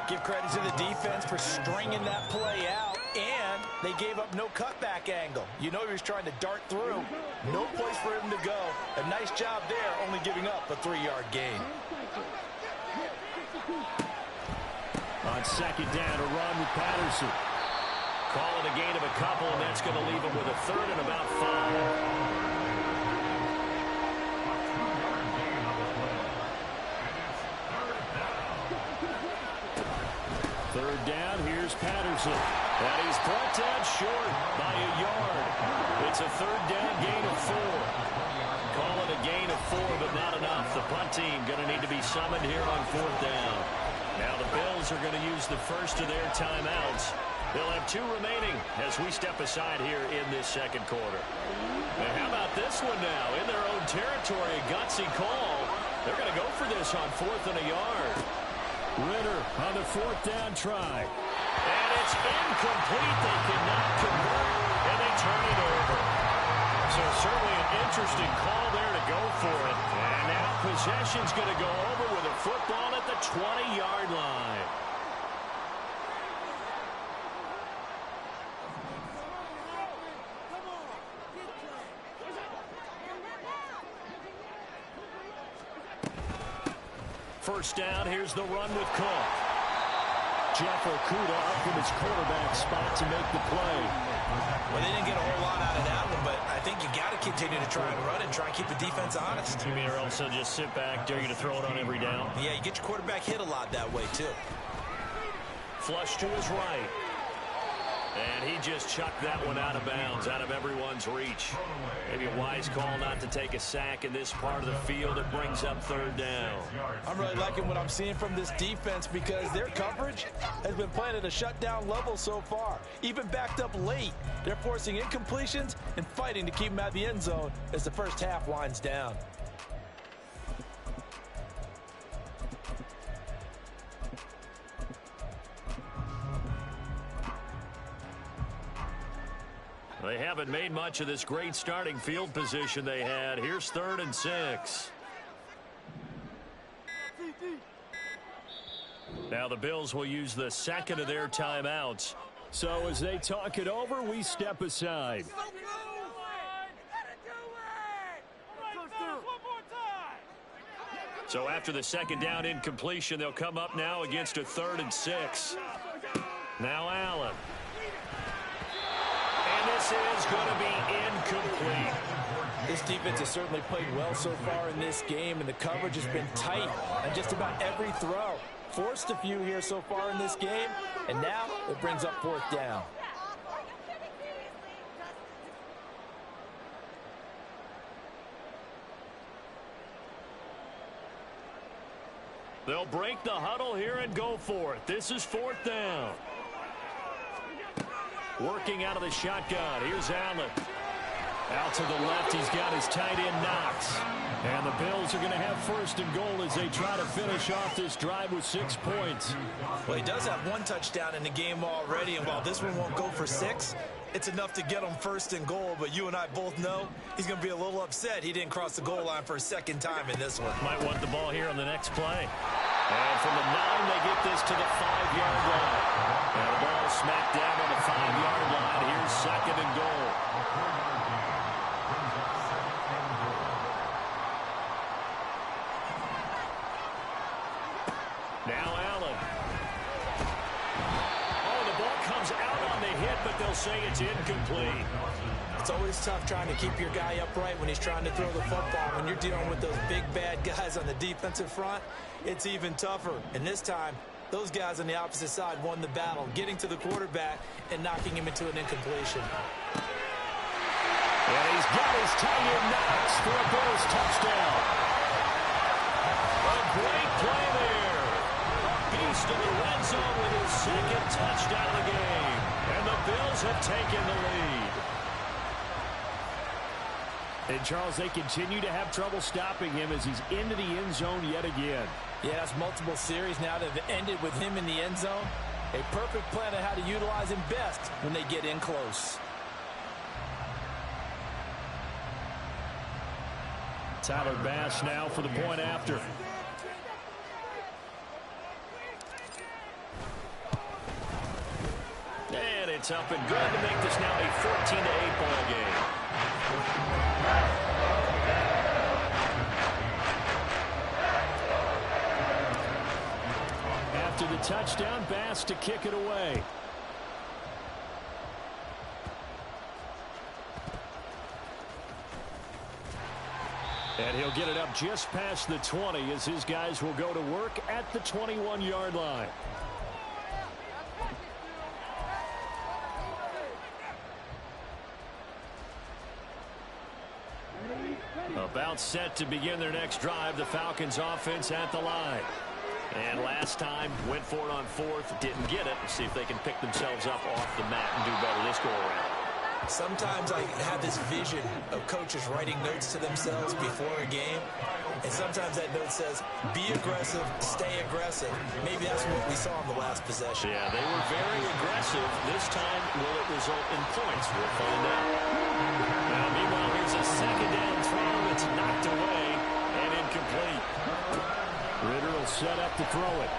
Give credit to the defense for stringing that play out, and they gave up no cutback angle. You know he was trying to dart through. No place for him to go. A nice job there, only giving up a 3-yard gain. On 2nd down, a run with Patterson. Call it a gain of a couple, and that's going to leave him with a 3rd and about 5. Third down, here's Patterson. And he's brought down short by a yard. It's a 3rd down gain of 4. Call it a gain of 4, but not enough. The punt team going to need to be summoned here on 4th down. Now the Bills are going to use the first of their timeouts. They'll have 2 remaining as we step aside here in this 2nd quarter. And how about this one now? In their own territory, a gutsy call. They're going to go for this on 4th and a yard. Ritter on the 4th down try. And it's incomplete. They cannot convert, and they turn it over. So certainly an interesting call there to go for it. And now possession's going to go over with a football at the 20-yard line. First down, here's the run with Cook. Jeff Okudah up from his quarterback spot to make the play. Well, they didn't get a whole lot out of that one, but I think you got to continue to try and run and try and keep the defense honest. You mean or also just sit back, dare you to throw it on every down? Yeah, you get your quarterback hit a lot that way, too. Flush to his right. And he just chucked that one out of bounds, out of everyone's reach. Maybe a wise call not to take a sack in this part of the field. It brings up third down. I'm really liking what I'm seeing from this defense because their coverage has been playing at a shutdown level so far. Even backed up late, they're forcing incompletions and fighting to keep them out of the end zone as the first half winds down. They haven't made much of this great starting field position they had. Here's 3rd and 6. Now the Bills will use the second of their timeouts. So as they talk it over, we step aside. So after the second down incompletion, they'll come up now against a 3rd and 6. Now Allen. This is going to be incomplete. This defense has certainly played well so far in this game, and the coverage has been tight on just about every throw. Forced a few here so far in this game, and now it brings up 4th down. They'll break the huddle here and go for it. This is 4th down. Working out of the shotgun. Here's Allen. Out to the left, he's got his tight end Knox. And the Bills are going to have 1st and goal as they try to finish off this drive with 6 points. Well, he does have 1 touchdown in the game already, and while this one won't go for 6, it's enough to get him 1st and goal. But you and I both know he's going to be a little upset he didn't cross the goal line for a 2nd time in this one. Might want the ball here on the next play. And from the 9, they get this to the 5-yard line. And the ball smacked down on the 5-yard line. Here's 2nd and goal. Now Allen. Oh, the ball comes out on the hit, but they'll say it's incomplete. It's always tough trying to keep your guy upright when he's trying to throw the football. When you're dealing with those big, bad guys on the defensive front, it's even tougher. And this time, those guys on the opposite side won the battle, getting to the quarterback and knocking him into an incompletion. And he's got his tight end Knox for a Bills touchdown. A great play there. Beast in the red zone with his 2nd touchdown of the game. And the Bills have taken the lead. And, Charles, they continue to have trouble stopping him as he's into the end zone yet again. Yeah, that's multiple series now that have ended with him in the end zone. A perfect plan on how to utilize him best when they get in close. Tyler Bass now for the point after. And it's up and good to make this now a 14-8 ball game. After the touchdown, Bass to kick it away. And he'll get it up just past the 20 as his guys will go to work at the 21-yard line. About set to begin their next drive, the Falcons offense at the line. And last time, went for it on 4th, didn't get it. Let's see if they can pick themselves up off the mat and do better this go around. Sometimes I have this vision of coaches writing notes to themselves before a game, and sometimes that note says, be aggressive, stay aggressive. Maybe that's what we saw in the last possession. Yeah, they were very aggressive. This time, will it result in points? We'll find out. Now, meanwhile, here's a second down throw. It's knocked away and incomplete. Ritter will set up to throw it.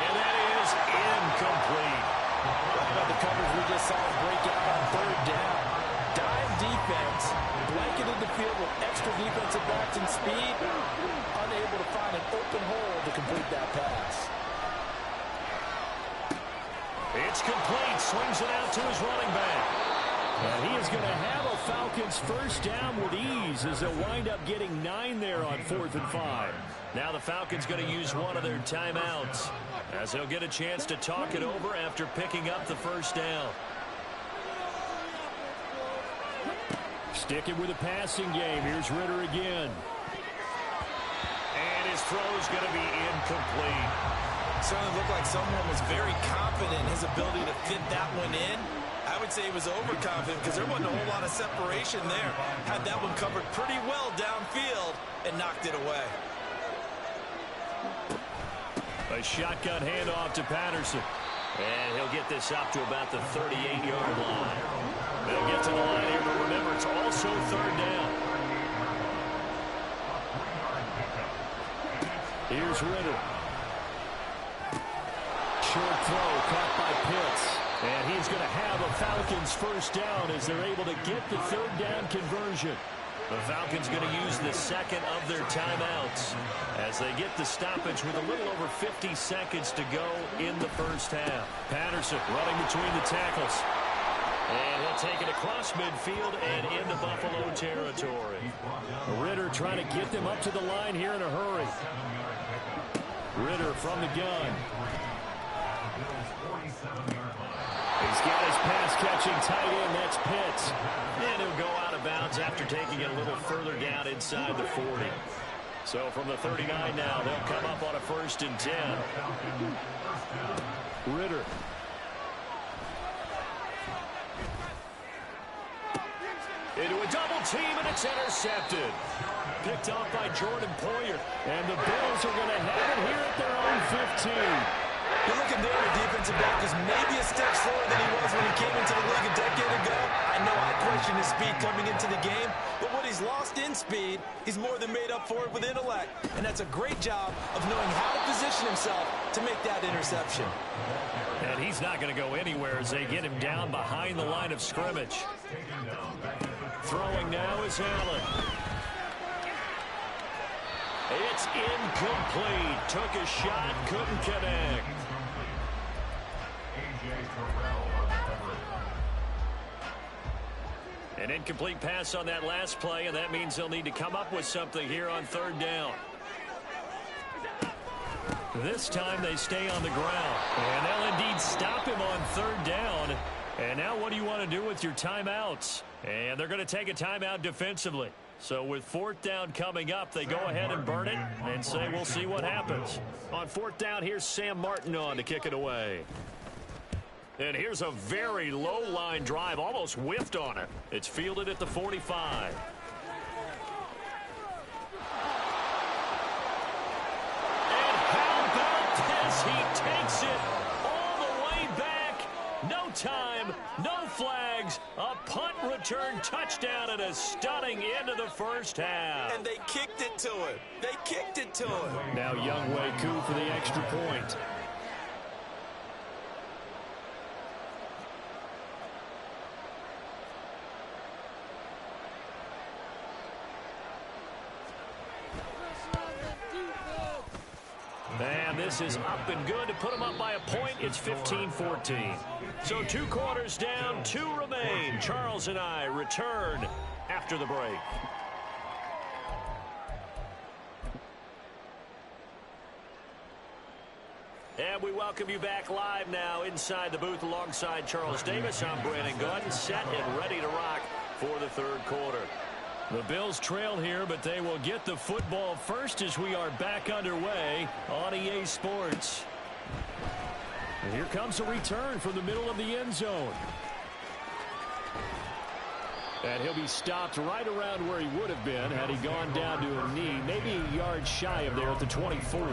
And that is incomplete. What about the coverage we just saw break out on third down? Dime defense, blanketed the field with extra defensive backs and speed, unable to find an open hole to complete that pass. It's complete. Swings it out to his running back. And he is going to have a Falcons first down with ease as they'll wind up getting 9 there on 4th and 5. Now the Falcons going to use one of their timeouts as they'll get a chance to talk it over after picking up the first down. Sticking with the passing game. Here's Ritter again. And his throw is going to be incomplete. Certainly looked like someone was very confident in his ability to fit that one in. I would say he was overconfident because there wasn't a whole lot of separation there. Had that one covered pretty well downfield and knocked it away. A shotgun handoff to Patterson. And he'll get this up to about the 38-yard line. They'll get to the line here, but remember, it's also third down. Here's Ritter. Short throw caught by Pitts. And he's going to have a Falcons first down as they're able to get the third down conversion. The Falcons going to use the second of their timeouts as they get the stoppage with a little over 50 seconds to go in the first half. Patterson running between the tackles. And he'll take it across midfield and into Buffalo territory. Ritter trying to get them up to the line here in a hurry. Ritter from the gun. He's got his pass-catching tight end. That's Pitts. And he'll go out of bounds after taking it a little further down inside the 40. So from the 39 now, they'll come up on a 1st and 10. Ritter. Into a double team, and it's intercepted. Picked off by Jordan Poyer. And the Bills are going to have it here at their own 15. You're looking there, the defensive back is maybe a step slower than he was when he came into the league a decade ago. I know I questioned his speed coming into the game, but what he's lost in speed, he's more than made up for it with intellect. And that's a great job of knowing how to position himself to make that interception. And he's not going to go anywhere as they get him down behind the line of scrimmage. Throwing now is Allen. It's incomplete. Took a shot, couldn't connect. An incomplete pass on that last play, and that means they'll need to come up with something here on third down. This time they stay on the ground, and they'll indeed stop him on third down. And now what do you want to do with your timeouts? And they're going to take a timeout defensively. So with 4th down coming up, they go ahead and burn it and say we'll see what happens. On 4th down, here's Sam Martin on to kick it away. And here's a very low-line drive, almost whiffed on it. It's fielded at the 45. And how about this? He takes it all the way back. No time, no flags, a punt return touchdown and a stunning end of the first half. And they kicked it to him. They kicked it to him. Now Younghoe Koo for the extra point. And this is up and good to put them up by a point. It's 15-14. So 2 quarters down, 2 remain. Charles and I return after the break. And we welcome you back live now inside the booth alongside Charles Davis. I'm Brandon Gordon, set and ready to rock for the third quarter. The Bills trail here, but they will get the football first as we are back underway on EA Sports. And here comes a return from the middle of the end zone. And he'll be stopped right around where he would have been had he gone down to a knee, maybe a yard shy of there at the 24.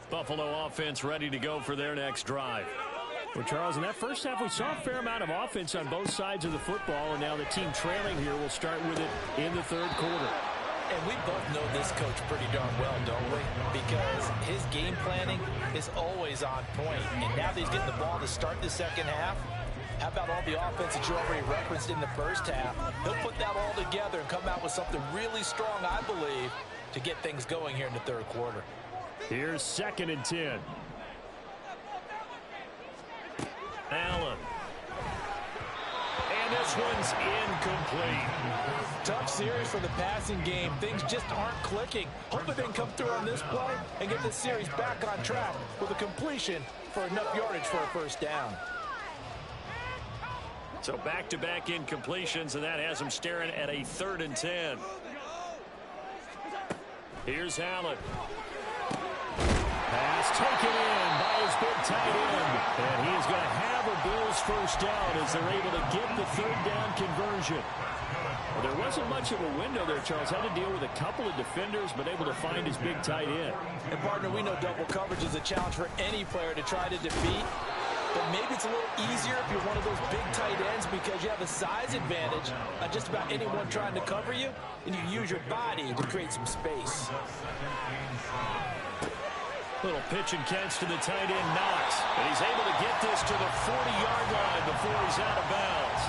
Buffalo offense ready to go for their next drive. Well, Charles, in that first half, we saw a fair amount of offense on both sides of the football, and now the team trailing here will start with it in the third quarter. And we both know this coach pretty darn well, don't we? Because his game planning is always on point. And now that he's getting the ball to start the second half, how about all the offense that you already referenced in the first half? He'll put that all together and come out with something really strong, I believe, to get things going here in the third quarter. Here's 2nd and 10. Allen. And this one's incomplete. Tough series for the passing game. Things just aren't clicking. Hope it didn't come through on this play and get this series back on track with a completion for enough yardage for a first down. So back-to-back incompletions, and that has him staring at a 3rd and 10. Here's Allen. Pass taken in by his big tight end. And he is going to have a Bills first down as they're able to get the 3rd down conversion. Well, there wasn't much of a window there, Charles. Had to deal with a couple of defenders, but able to find his big tight end. And, partner, we know double coverage is a challenge for any player to try to defeat. But maybe it's a little easier if you're one of those big tight ends because you have a size advantage on just about anyone trying to cover you, and you use your body to create some space. Little pitch and catch to the tight end, Knox. And he's able to get this to the 40-yard line before he's out of bounds.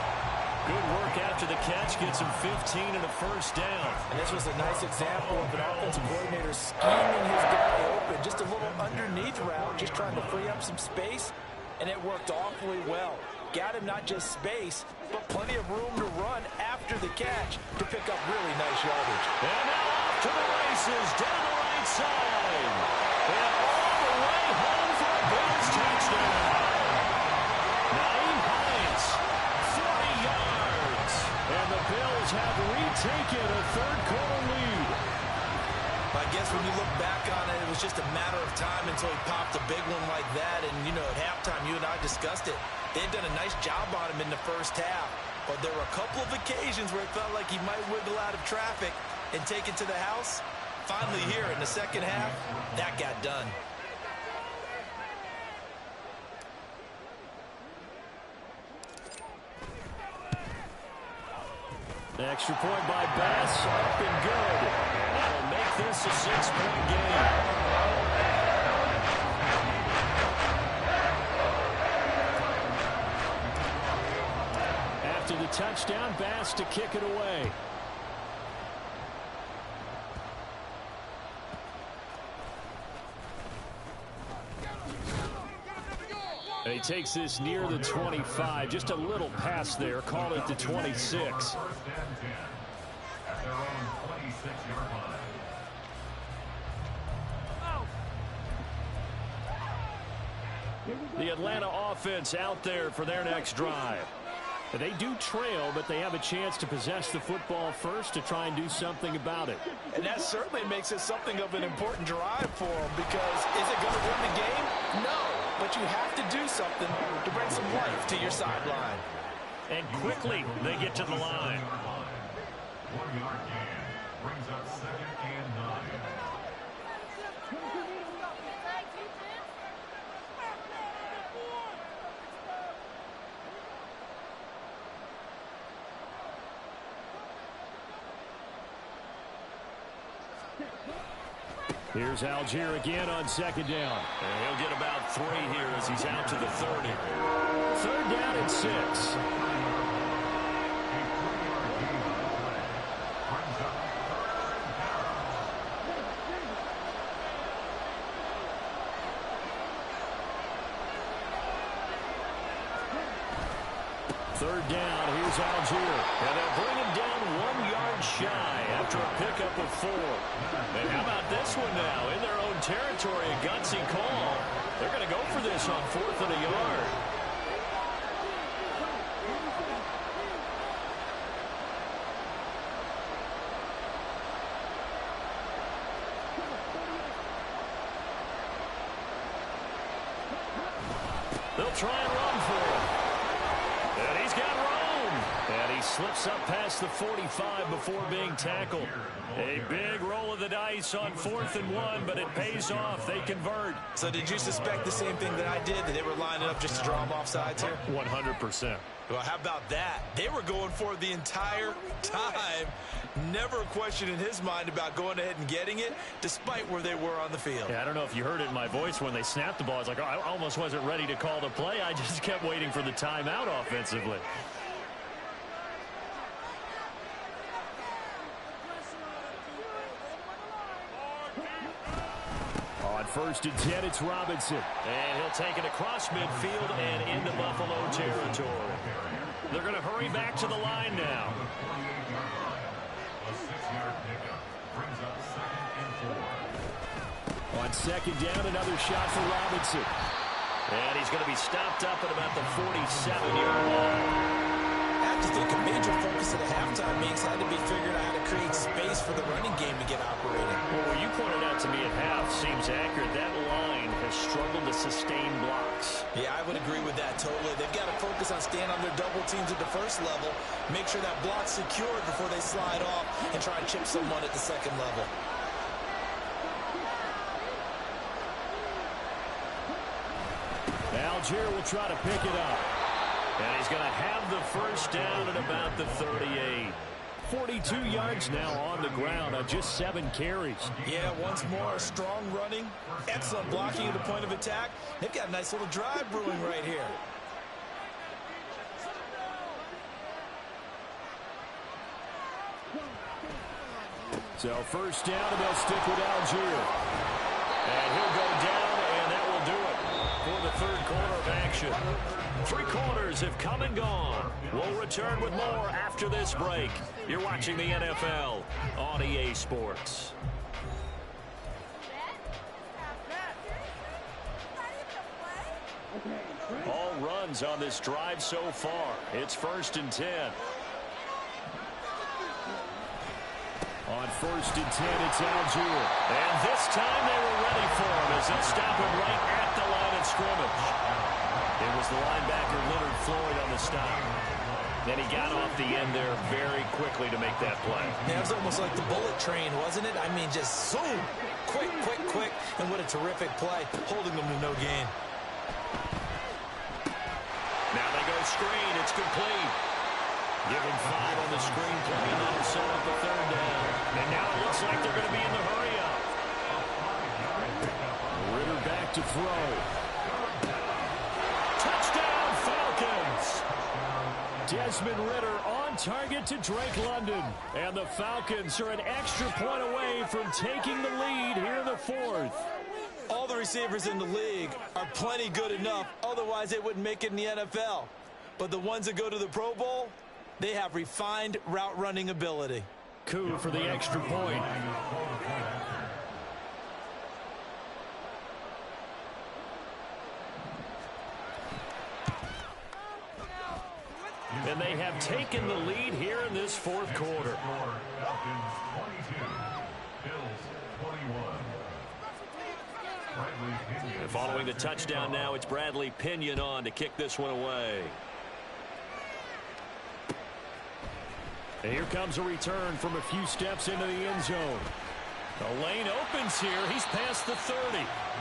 Good work after the catch. Gets him 15 and a first down. And this was a nice example of an offensive coordinator scheming his guy open. Just a little underneath route, just trying to free up some space. And it worked awfully well. Got him not just space, but plenty of room to run after the catch to pick up really nice yardage. And now off to the races down the right side. And all the way home for a Bills touchdown. Naeem Hines, 40 yards. And the Bills have retaken a third quarter lead. I guess when you look back on it, it was just a matter of time until he popped a big one like that. And, you know, at halftime, you and I discussed it. They'd done a nice job on him in the first half. But there were a couple of occasions where it felt like he might wiggle out of traffic and take it to the house. Finally here in the second half, that got done. Extra point by Bass, up and good. That'll make this a 6-point game. After the touchdown, Bass to kick it away. And he takes this near the 25. Just a little pass there. Call it the 26. The Atlanta offense out there for their next drive. They do trail, but they have a chance to possess the football first to try and do something about it. And that certainly makes it something of an important drive for them because is it going to win the game? No, but you have to do something to bring some life to your sideline. And quickly they get to the line. 1-yard gain brings up 2nd and 9. Here's Algier again on 2nd down. And he'll get about 3 here as he's out to the 30. 3rd down and 6. Third down, here's Algier. And they'll bring him down 1 yard shy after a pickup of 4. And how about this one now? In their own territory, a gutsy call. They're going to go for this on 4th and a yard. They'll try and run for it. And he's got room. And he slips up past the 45 before being tackled. A big roll of the dice on 4th and 1, but it pays off. They convert. So did you suspect the same thing that I did, that they were lining up just to draw them off sides here? 100%. Well, how about that? They were going for it the entire time. Never a question in his mind about going ahead and getting it, despite where they were on the field. Yeah, I don't know if you heard it in my voice when they snapped the ball. I was like, oh, I almost wasn't ready to call the play. I just kept waiting for the timeout offensively. On 1st and 10, it's Robinson. And he'll take it across midfield and into Buffalo territory. They're going to hurry back to the line now. A 6-yard pickup brings up 2nd and 4. On 2nd down, another shot for Robinson. And he's going to be stopped up at about the 47-yard line. I have to think a major focus at the halftime meetings had to be figuring out how to create space for the running game to get operating. Well, what you pointed out to me at half seems accurate. That line has struggled to sustain blocks. Yeah, I would agree with that totally. They've got to focus on staying on their double teams at the first level, make sure that block's secured before they slide off and try and chip someone at the second level. Algier will try to pick it up. And he's going to have the first down at about the 38. 42 yards now on the ground on just 7 carries. Yeah, once more, strong running, excellent blocking at the point of attack. They've got a nice little drive brewing right here. So 1st down, and they'll stick with Algier. And he'll go down, and that will do it for the 3rd quarter of action. 3 quarters have come and gone. We'll return with more after this break. You're watching the NFL on EA Sports. All runs on this drive so far. It's 1st and 10. On 1st and 10, it's Algier. And this time they were ready for him as they'll stop him right at the line of scrimmage. It was the linebacker Leonard Floyd on the stop. Then he got off the end there very quickly to make that play. Yeah, it was almost like the bullet train, wasn't it? I mean, just zoom, quick, and what a terrific play, holding them to no gain. Now they go screen. It's complete. Give him 5 on the screen play, and that'll set up a 3rd down. And now it looks like they're going to be in the hurry-up. Ritter back to throw. Touchdown, Falcons! Desmond Ritter on target to Drake London. And the Falcons are an extra point away from taking the lead here in the 4th. All the receivers in the league are plenty good enough, otherwise they wouldn't make it in the NFL. But the ones that go to the Pro Bowl, they have refined route running ability. Coup for the extra point. And they have taken the lead here in this 4th quarter. Falcons 22, Bills 21. And following the touchdown now, it's Bradley Pinion on to kick this one away. And here comes a return from a few steps into the end zone. The lane opens here. He's past the 30. The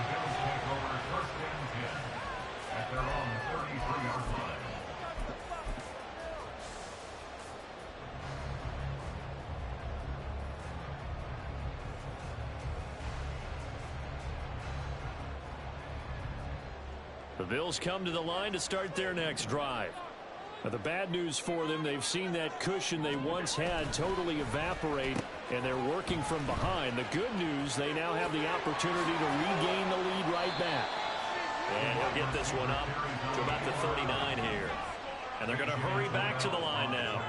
Bills take over 1st and 10 at their own 33-yard line. The Bills come to the line to start their next drive. Now, the bad news for them, they've seen that cushion they once had totally evaporate, and they're working from behind. The good news, they now have the opportunity to regain the lead right back. And he'll get this one up to about the 39 here. And they're going to hurry back to the line now.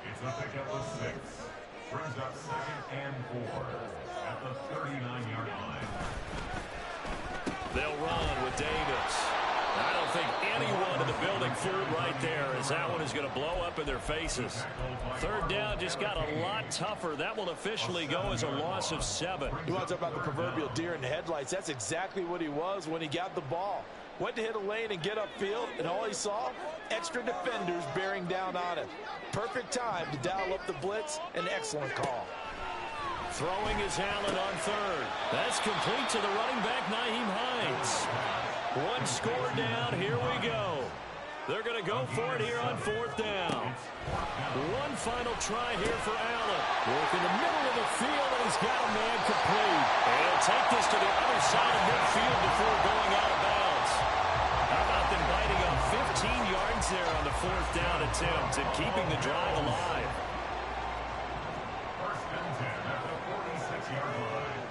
It's a pickup of 6. Brings up 2nd and 4 at the 39-yard line. They'll run with Davis. I don't think anyone in the building fooled right there, as that one is going to blow up in their faces. 3rd down just got a lot tougher. That will officially go as a loss of 7. You want to talk about the proverbial deer in the headlights? That's exactly what he was when he got the ball. Went to hit a lane and get upfield, and all he saw, extra defenders bearing down on him. Perfect time to dial up the blitz. An excellent call. Throwing is Allen on third. That's complete to the running back, Nyheim Hines. One score down. Here we go. They're going to go for it here on fourth down. One final try here for Allen. Work in the middle of the field, and he's got a man complete. And he'll take this to the other side of midfield before going out of bounds. How about them biting up 15 yards there on the fourth down attempt and keeping the drive alive? First and 10 at the 46-yard line.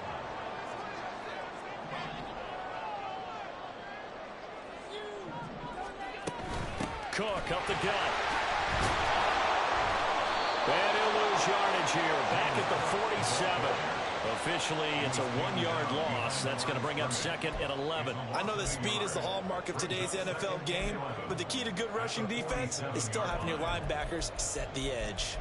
Cook up the gut. And he'll lose yardage here. Back at the 47. Officially, it's a 1-yard loss. That's going to bring up second and 11. I know that speed is the hallmark of today's NFL game, but the key to good rushing defense is still having your linebackers set the edge.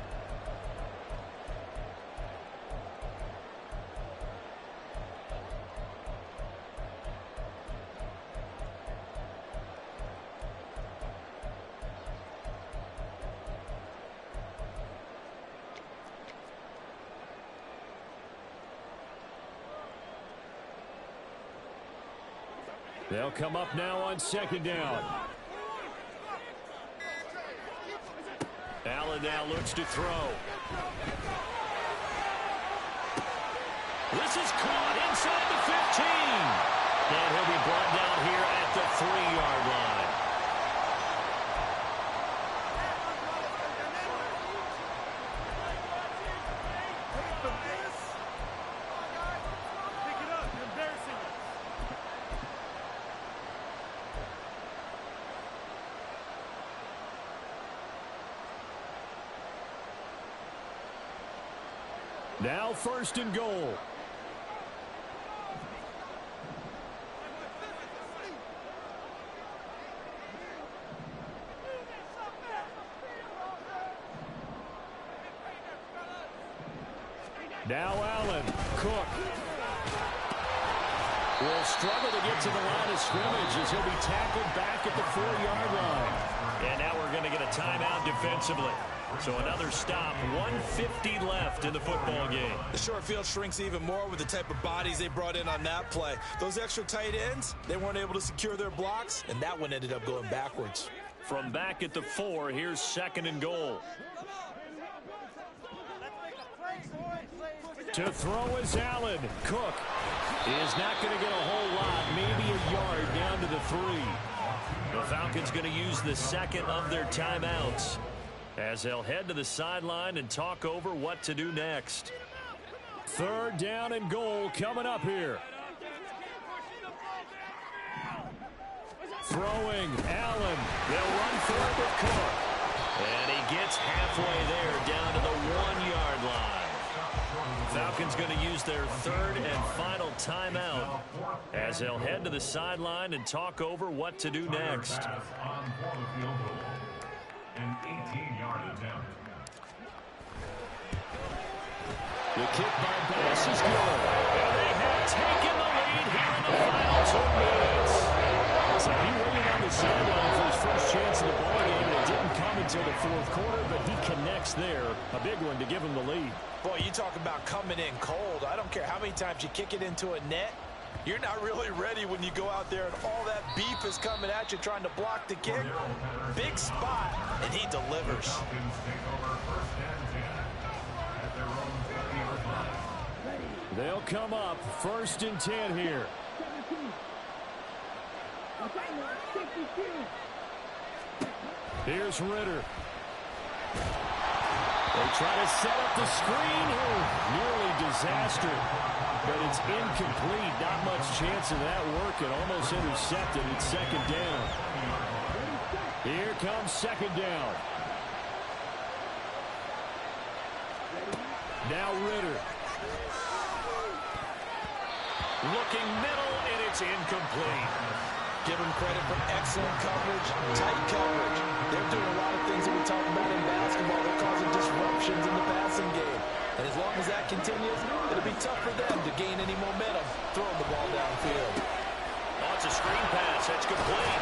They'll come up now on second down. Allen now looks to throw. This is caught inside the 15. And he'll be brought down here at the 3-yard line. Now first and goal. Now Allen. Cook will struggle to get to the line of scrimmage as he'll be tackled back at the 4-yard line. And now we're going to get a timeout defensively. So another stop, 1:50 left in the football game. The short field shrinks even more with the type of bodies they brought in on that play. Those extra tight ends, they weren't able to secure their blocks, and that one ended up going backwards. From back at the 4, here's second and goal. To throw is Allen. Cook is not going to get a whole lot, maybe a yard down to the 3. The Falcons going to use the second of their timeouts as they'll head to the sideline and talk over what to do next. Third down and goal coming up here. Throwing, Allen. They'll run for it with Cook. And he gets halfway there down to the 1-yard line. Falcons going to use their third and final timeout as they'll head to the sideline and talk over what to do next. An 18-yard attempt. The kick by Bass is good. And they have taken the lead here in the final 2 minutes. So he waited on the sideline for his first chance of the ball game, and it didn't come until the fourth quarter, but he connects there. A big one to give him the lead. Boy, you talk about coming in cold. I don't care how many times you kick it into a net. You're not really ready when you go out there and all that beef is coming at you trying to block the kick. Big spot, and he delivers. They'll come up first and 10 here. Here's Ritter. They try to set up the screen. Oh, nearly disaster. But it's incomplete. Not much chance of that working. Almost intercepted. It's second down. Here comes second down. Now Ritter. Looking middle, and it's incomplete. Give them credit for excellent coverage, tight coverage. They're doing a lot of things that we talk about in basketball. They're causing disruptions in the passing game. And as long as that continues, it'll be tough for them to gain any momentum throwing the ball downfield. On Now it's a screen pass. That's complete.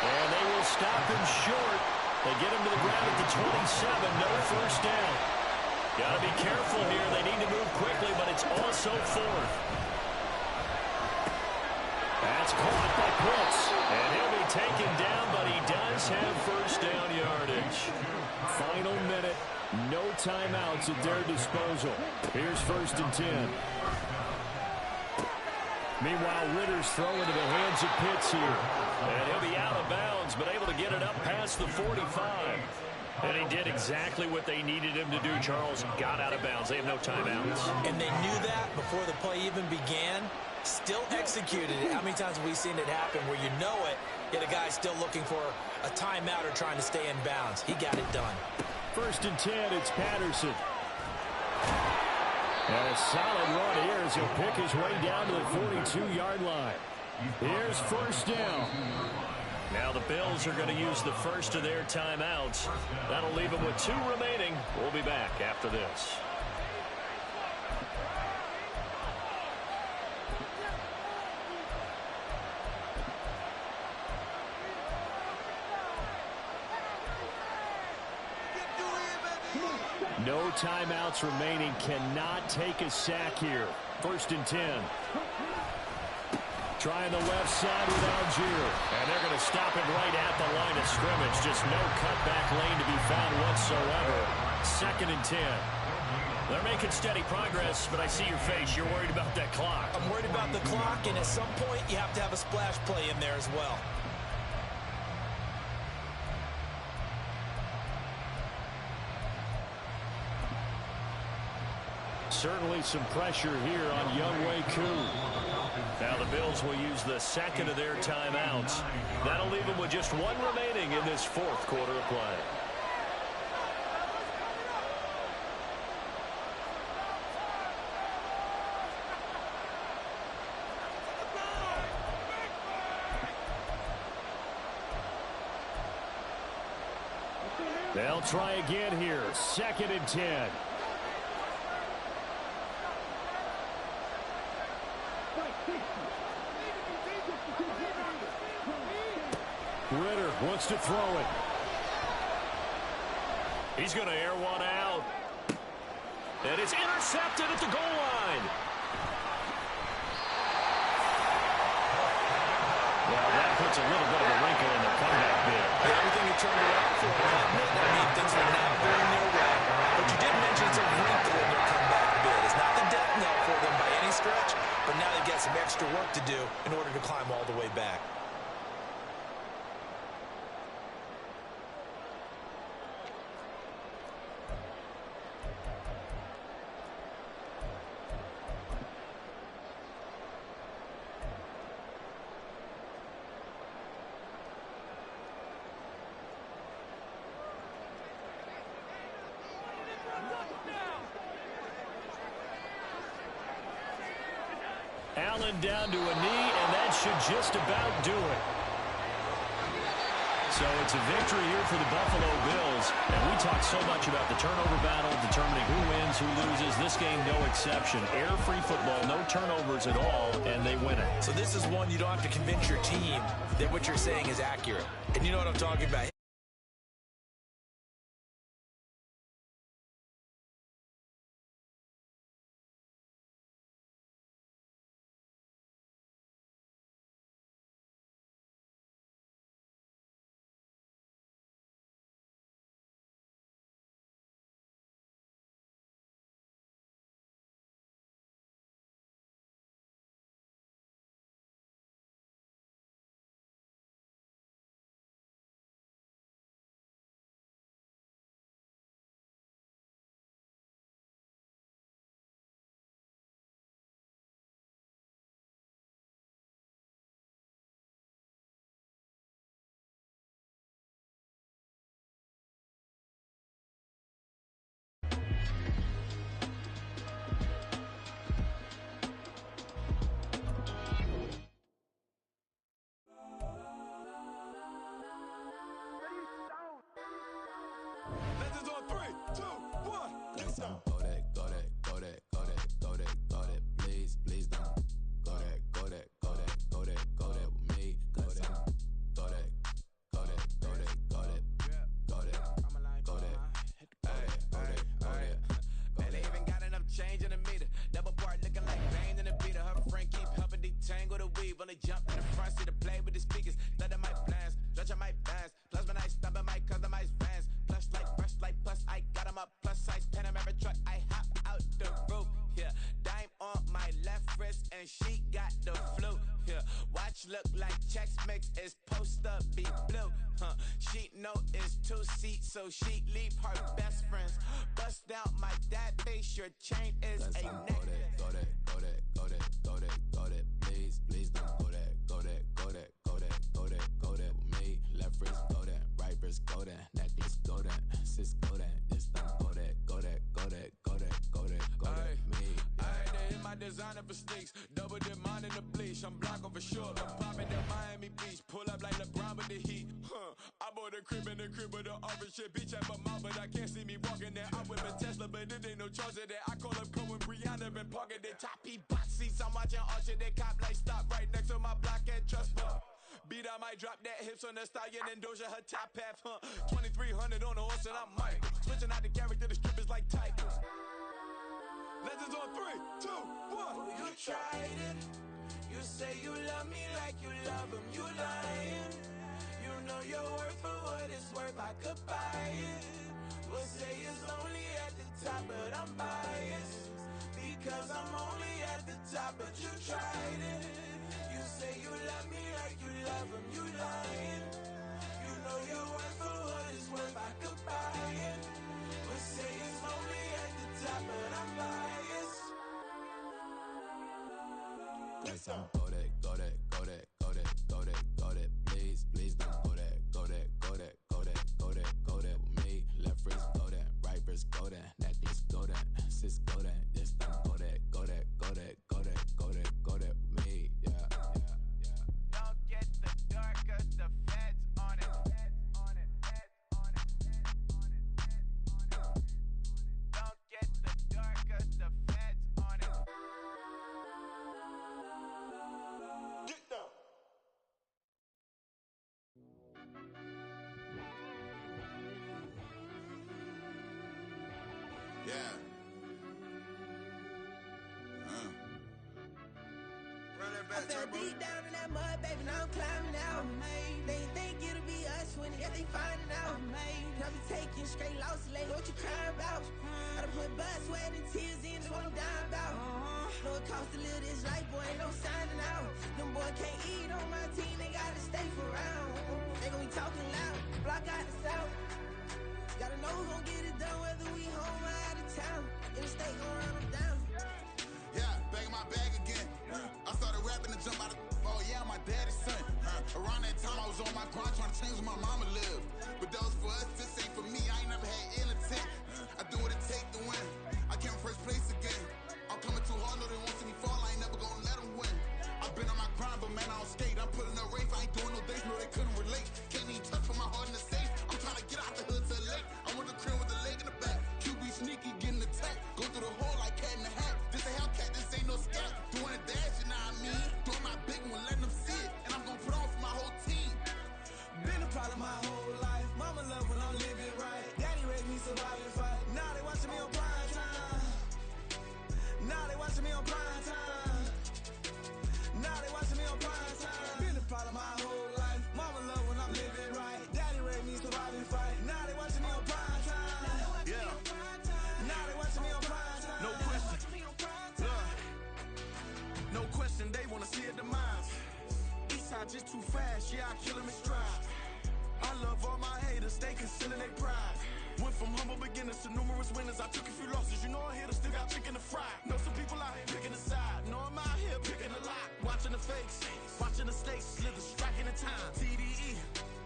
And they will stop him short. They get him to the ground at the 27. No first down. Got to be careful here. They need to move quickly, but it's also fourth. That's caught by Pitts. And he'll be taken down, but he does have first down yardage. Final minute. No timeouts at their disposal. Here's 1st and 10. Meanwhile, Ritter's throwing into the hands of Pitts here. And he'll be out of bounds, but able to get it up past the 45. And he did exactly what they needed him to do, Charles. Got out of bounds. They have no timeouts. And they knew that before the play even began. Still executed it. How many times have we seen it happen where you know it, yet a guy's still looking for a timeout or trying to stay in bounds? He got it done. 1st and 10, it's Patterson. And a solid run here as he'll pick his way down to the 42-yard line. Here's 1st down. Now the Bills are going to use the first of their timeouts. That'll leave them with 2 remaining. We'll be back after this. No timeouts remaining. Cannot take a sack here. 1st and 10. Trying the left side with Algier. And they're going to stop him right at the line of scrimmage. Just no cutback lane to be found whatsoever. 2nd and 10. They're making steady progress, but I see your face. You're worried about that clock. I'm worried about the clock, and at some point you have to have a splash play in there as well. Certainly some pressure here on Younghoe Koo. Now the Bills will use the second of their timeouts. That'll leave them with just 1 remaining in this 4th quarter of play. They'll try again here. 2nd and 10. Ritter wants to throw it. He's going to air one out. And it's intercepted at the goal line. Well, that puts a little bit of a wrinkle in the comeback bid. Everything he turned around for, I mean, things were not going their way. But you did mention it's a wrinkle in their comeback bid. It's not the death knell for them by any stretch, but now they've got some extra work to do in order to climb all the way back. Allen down to a knee, and that should just about do it. So it's a victory here for the Buffalo Bills. And we talked so much about the turnover battle, determining who wins, who loses. This game, no exception. Air-free football, no turnovers at all, and they win it. So this is one you don't have to convince your team that what you're saying is accurate. And you know what I'm talking about. they jump in the front seat to play with the speakers. Let them my plans, judge on my bands. Plus when I stumble my customized vans. Plush like fresh like plus I got them up. Plus size Panamera truck, I hop out the roof. Yeah, dime on my left wrist and she got the flu. Yeah, watch look like checks mix is post up be blue. She know it's 2 seats, so she leave her best friends. Bust out my dad face, your chain is a neck. Go that, please don't go that with me. Left wrist go that, right wrist go that, necklace go that, sis go that, this don't go that, me. Ayy, they hit my designer for sneaks, double the mine in the bleach. I'm block over short, I'm popping the Miami Beach, pull up like LeBron with the heat. I bought a crib in the crib with the orange shit, bitch at my mouth, but I can't see me walking there. I whip a Tesla, but it ain't no charge of that. I call up Cohen, Brianna, been parking the top box seats. I'm watching Usher, they cop like stop right next to my block at Trust Bar. Beat, I might drop that hips on the stallion and Doja her top half, 2300 on the horse and I'm Mike. Switching out the character, the strippers like Tigers. Legends on 3, 2, 1. You tried it. You say you love me like you love him. You lying. You know your worth for what it's worth. I could buy it. We'll say it's only at the top, but I'm biased because I'm only at the top. But you tried it. You say you love me like you love him. You lying. You know your worth for what it's worth. I could buy it. We'll say it's only at the top, but I'm biased. Go that, please don't go that with me. Left wrist go that, right wrist go that, necklace go that, sis go that, this don't go that with me. Yeah. Don't get the dark 'cause the feds on it. Don't get the dark 'cause the feds on it. Get down. Yeah. I fell deep down in that mud, baby, now I'm climbing out. They think it'll be us when they finding out. I be taking straight losses, like what you crying about? I done put blood, sweat, and tears in, that's what I'm dying about. Know it costs to live this life, boy, ain't no signing out. Them boy can't eat on my team, they gotta stay for round. They gon' be talking loud, block out the south. Gotta know who gon' get it done, whether we home or out of town. In the state gon' run them down. Yeah, back in my bag again. I started rapping to jump out of. Oh yeah, my daddy's son. Around that time I was on my grind trying to change where my mama lived. But that was for us, this ain't for me. I ain't never had ill intent. I do what it take to win. I came first place again. I'm coming too hard, no they won't see me fall. I ain't never gonna let them win. I've been on my grind, but man I don't skate. I'm putting up race, I ain't doing no days, no they couldn't relate. Can't even touch for my heart in the safe. I'm trying to get out the hood to the lake. I want the crib with the leg in the back. QB sneaky, getting attacked. Go through the hole like cat in the hat. This a Hellcat, this ain't no scat. Doing a dash, you know what I mean? Doing my big one, letting them see it. And I'm gonna put on for my whole team. Been a problem my whole life. Mama love when I'm living right. Daddy raised me survive and fight. Now they watching me on prime time. Now they watching me on prime time. Now they watching me on prime time. Been a problem my whole life. Mama love when I'm living right. Daddy raised me survive and fight. Now they watching me on prime time. Yeah. Now they watching me on prime time. No question. No question, they wanna see a demise. Eastside just too fast, yeah, I kill 'em in stride. I love all my haters, they concealing their pride. Went from humble beginners to numerous winners. I took a few losses, you know I hit still got chicken to fry. Know some people out here picking a side. Know I'm out here picking a lot. Watching the fakes, watching the stakes, slither, striking the time. TDE,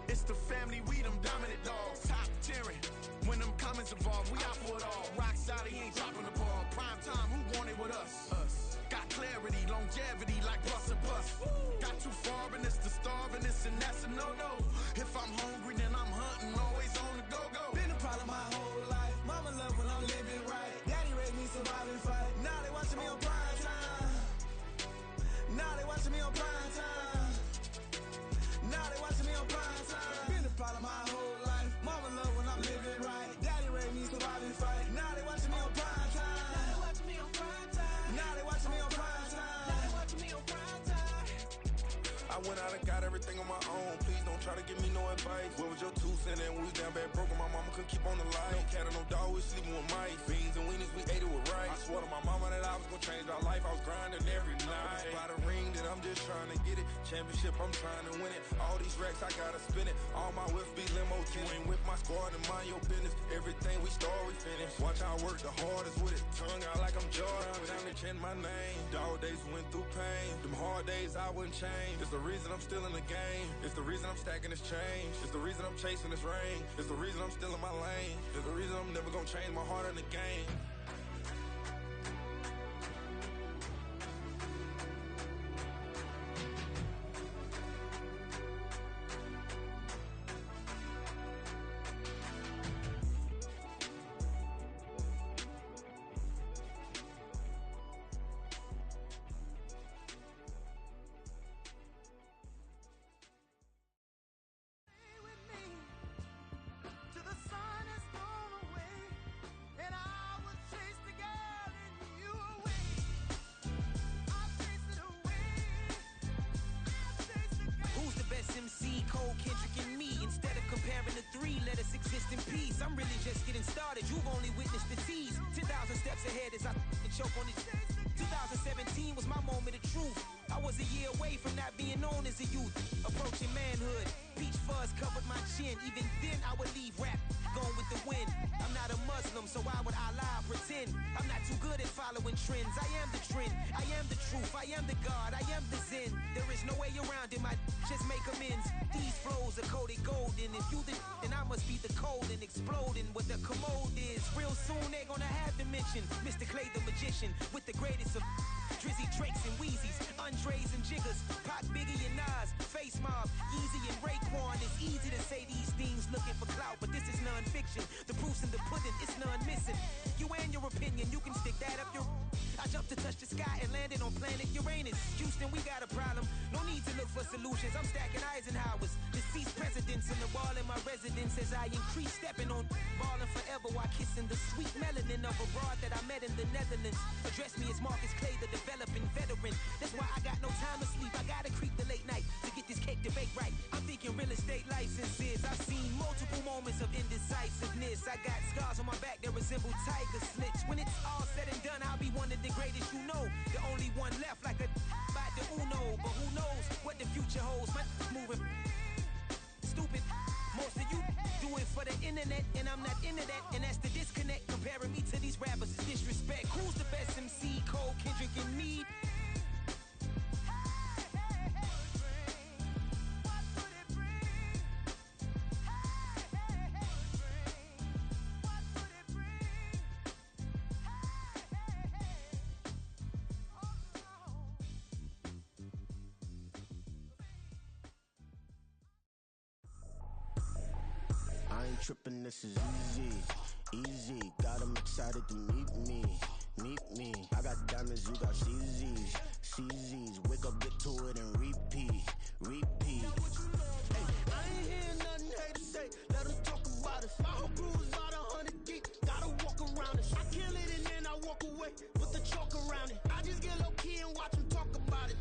it's the family, we them dominant dogs. Top tiering, when them comments involved, we out for it all. Rock solid, he ain't dropping the ball. Prime time, who want it with us? Got clarity, longevity, like bus and bus. Got too far and it's the starving, this and that's a no-no. If I'm hungry, then I'm hunting, always on the go-go. Been a problem my whole life. Mama love when I'm living right. Daddy raised me survive and fight. Now they watching me on prime time. Now they watching me on prime time. Now they watching me on prime time. Been a problem my whole life. Mama love when I'm living right. Daddy raised me survive and fight. Now they watching me on prime time. Now they watching me on prime time. Now they watching me on prime time. Now they watching me on prime time. everything on my own. Please don't try to give me no advice. What was your 2 cents and we was down bad broke and my mama couldn't keep on the light. No cat or no dog, we sleeping with mice. Beans and weenies, we ate it with rice. I swore to my mama that I was gonna change our life. I was grinding every night. It's by the ring that I'm just trying to get it. Championship, I'm trying to win it. All these racks, I gotta spin it. All my whips be limo. You ain't with my squad and mind your business. Everything we start, we finish. Watch how I work the hardest with it. Tongue out like I'm Jordan. Time to change my name. Dog days went through pain. Them hard days I wouldn't change. It's the reason I'm still in the game. It's the reason I'm stacking this change. It's the reason I'm chasing this ring. It's the reason I'm still in my lane. It's the reason I'm never gonna change my heart in the game. Till the sun is gone away, and I will chase the girl in you away. I'll chase it away. I'll chase the girl. Who's the best MC? Cole, Kendrick, and me. Instead of comparing the three, let us exist in peace. I'm really just getting started. You've only witnessed the tease. 10,000 steps ahead as I choke on these. 2017 was my moment of truth. I was a year away from not being known as a youth. Approaching manhood. Peach fuzz covered my chin. Even then I would leave rap going with the wind. I'm not a Muslim, so why would I lie or pretend? I'm not too good at following trends. I am the trend. I am the truth. I am the God. I am the Zen. There is no way around it. Just make amends. These flows are coated golden. If you the then I must be the cold and exploding. What the commode is. Real soon they gonna have to mention Mr. Clay the magician with the greatest of Drizzy, Drakes, and Wheezies, Andres and Jiggers, Pac, Biggie, and Nas, Face Mob, Easy and Raekwon. It's easy to say these things looking for clout, but this is non-fiction. The proof's in the pudding, it's none missing. You and your opinion, you can stick that up your. I jumped to touch the sky and landed on planet Uranus. Houston, we got a problem. No need to look for solutions. I'm stacking Eisenhower's. Deceased presidents in the wall in my residence as I increase stepping on balling forever while kissing the sweet melanin of a broad that I met in the Netherlands. Address me as Marcus Clay, the developing veteran. That's why I got no time to sleep. I gotta creep the late night to get this cake debate right. I'm thinking real estate licenses. I've seen multiple moments of indecisiveness. I got scars on my back that resemble tiger slits. When it's all said and done, I'll be one of the greatest you know. The only one left like a by the Uno. But who knows what the future holds. My moving stupid. Most of you do it for the internet, and I'm not into that. And that's the disconnect. Comparing me to these rappers is disrespect. Who's the best MC? Cole, Kendrick, and me. I ain't tripping, this is easy, easy. Got 'em excited to meet me. I got diamonds, you got CZs, CZs. Wake up, get to it and repeat. Hey, I ain't hearing nothing haters say. Let them talk about us. My whole crew is about 100 deep. Gotta walk around us. I kill it and then I walk away. Put the chalk around it. I just get low key and watch them talk about it.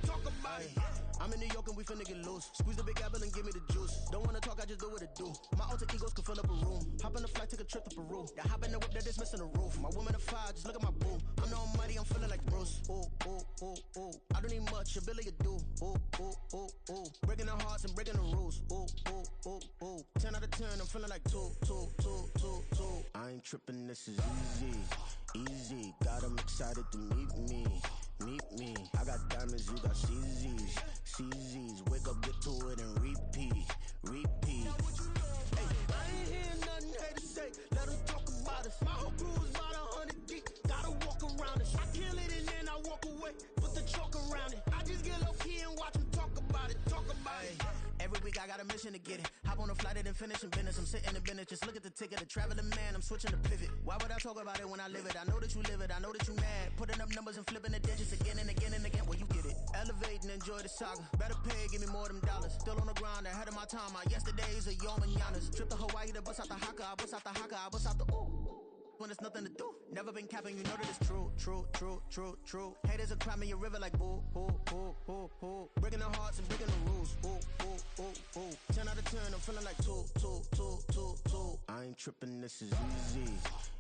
I'm in New York and we finna get loose. Squeeze the big apple and give me the juice. Don't wanna talk, I just do what it do. My alter egos can fill up a room. Hop on the flight, take a trip to Peru. That hop in the whip that is missing the roof. My woman a fire, just look at my boo. I'm the almighty, I'm feeling like Bruce. Ooh, ooh, ooh, ooh. I don't need much, ability to do. Ooh, ooh, ooh, ooh. Breaking the hearts and breaking the rules. Ooh, ooh, ooh, ooh. 10 out of 10, I'm feeling like two. I ain't tripping, this is easy, easy. Got 'em excited to meet me. I got diamonds, you got CZs, CZs. Wake up, get to it and repeat. Hey, I ain't hearing nothing haters say. Let them talk about us. My whole crew is about 100 deep. Gotta walk around us. I kill it and then I walk away. Put the chalk around it. I just get low key and watch them talk about it. Every week I got a mission to get it. Hop on a flight and then finish in business. I'm sitting in business, just look at the ticket. The traveling man, I'm switching to pivot. Why would I talk about it when I live it? I know that you live it, I know that you mad. Putting up numbers and flipping the digits again and again and again. Well, you get it. Elevate and enjoy the saga. Better pay, give me more them dollars. Still on the grind, ahead of my time. My yesterdays are yo mananas. Trip to Hawaii to bust out the haka. I bust out the haka, I bust out the ooh. when it's nothing to do. Never been capping, you know that it's true, true, true, true, true. Haters are climbing your river like boo, boo, boo, boo, boo. Breaking their hearts and breaking the rules. Ooh, ooh, ooh, ooh. 10 out of 10, I'm feeling like two, two, two, two, two. I ain't tripping, this is easy,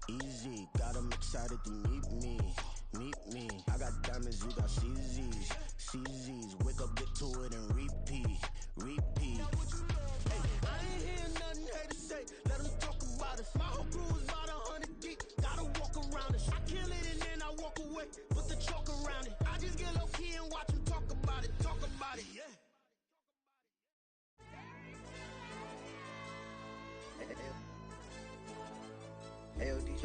easy. Got 'em excited to meet me, meet me. I got diamonds, you got CZs, CZs. Wake up, get to it and repeat, repeat. Hey, I ain't hear nothing haters say. Let 'em talk about us. My whole crew is about 100 deep. Gotta walk around us. I kill it and then I walk away. Put the chalk around it. I just get low key and watch 'em talk about it. Talk about it, yeah. Hey, yo, DJ.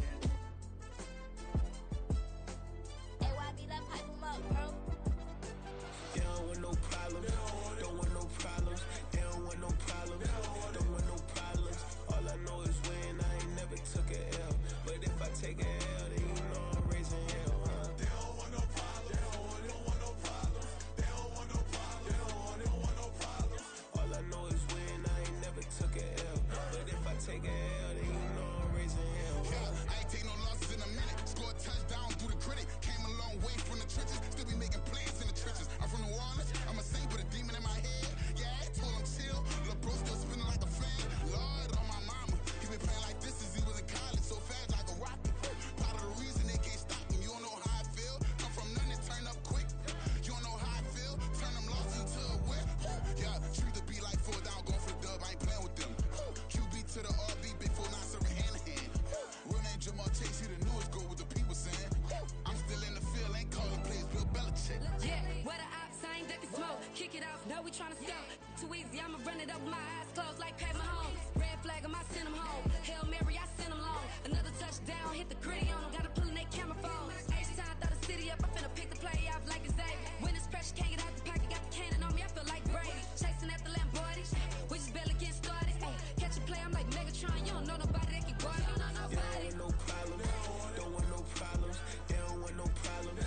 AYB, let pipe him up, bro. They don't want no problems. Don't want no problems. They don't want no problems. Don't want no problems. All I know is win. I ain't never took a L. But if I take a L, then you know I'm raising hell, huh? They don't want no problems. They don't want no problems. They don't want no problems. They don't want no problems. All I know is win. I ain't never took a L. But if I take a L, then you know I'm raising hell. Yeah, I ain't take no losses in a minute. Scored touchdown through the critic. Came a long way from the trenches. Still be making plays in the trenches. I'm from New Orleans. I'm a saint with a demon in my head. Yeah, I told him chill. Lil' bro still spinning like a fan. Lord on my mama. He been playing like this since he was in college. So fast like a rocket. Part of the reason they can't stop him. You don't know how I feel. Come from nothing and turn up quick. You don't know how I feel. Turn them losses into a whip. Yeah, treat the beat like 4 down. Going for the dub. I ain't playing with them. QB to the RB. Big 4 9 serving hand to hand. Real name Jamal Chase. He the newest go with the people saying. I'm still in the field. Ain't calling plays. Bill Belichick. Yeah, where the ops, I ain't ducking smoke. Kick it off, now we tryna score. Too easy, I'ma run it up with my eyes closed like Pat Mahomes. Red flag, I send him home. Hail Mary, I send him long. Another touchdown, hit the gritty on him. Gotta pull in that camera phone. H-time, throw the city up. I finna pick the play off like it's Xavier. When it's pressure, can't get out the pocket. Got the cannon on me, I feel like Brady. Chasing at the Lamborghini. We just barely getting started. Catch a play, I'm like Megatron. You don't know nobody that can guard it. You don't know nobody. They don't want no problems. Don't want no problems. They don't want no problems.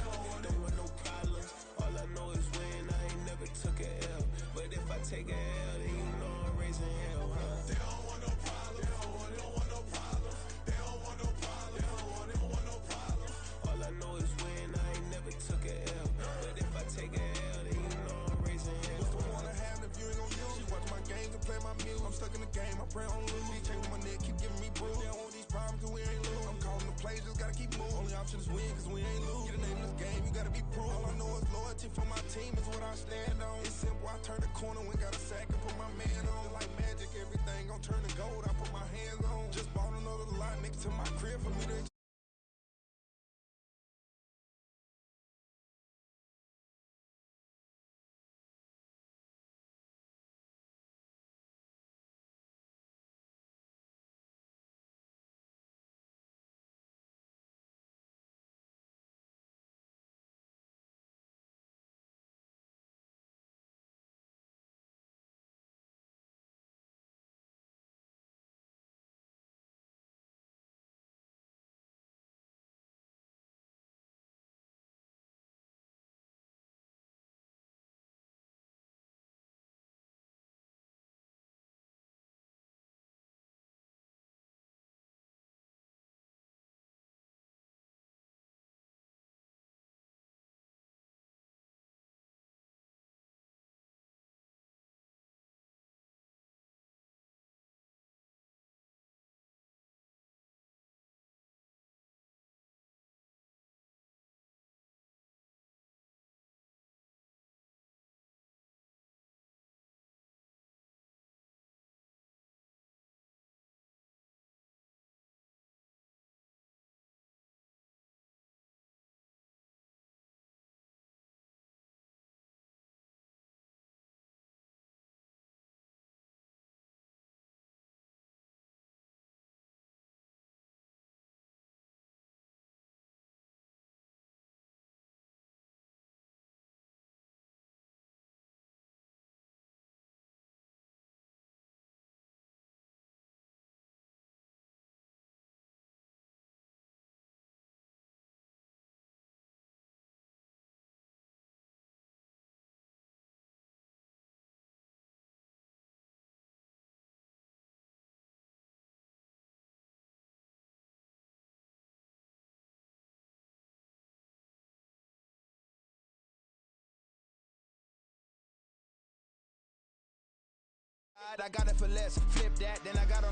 Don't want no problems. All I know is win. I ain't never took a L. But if I take a L, then you know I'm raising hell, huh? They don't want no problems. They don't want no problems. They don't want no problems. They don't want no problems. All I know is win. I ain't never took a L. But if I take a L, then you know I'm raising hell. What's the point of having if you ain't gon' use? She watch my games and play my music. I'm stuck in the game. I pray on lose. These chains on my neck keep giving me bruise. They don't want these problems 'cause we ain't lose. I'm calling the plays, just gotta keep moving. Only option is win 'cause we ain't lose. Get a name in this game, you gotta be proof. All I know is loyalty for my team is what I stand on. It's simple, I turn the corner when got a sack and put my man on. Like magic, everything gon' turn to gold. I put my hands on. Just bought another lot next to my crib for me to I got it for less. Flip that, then I got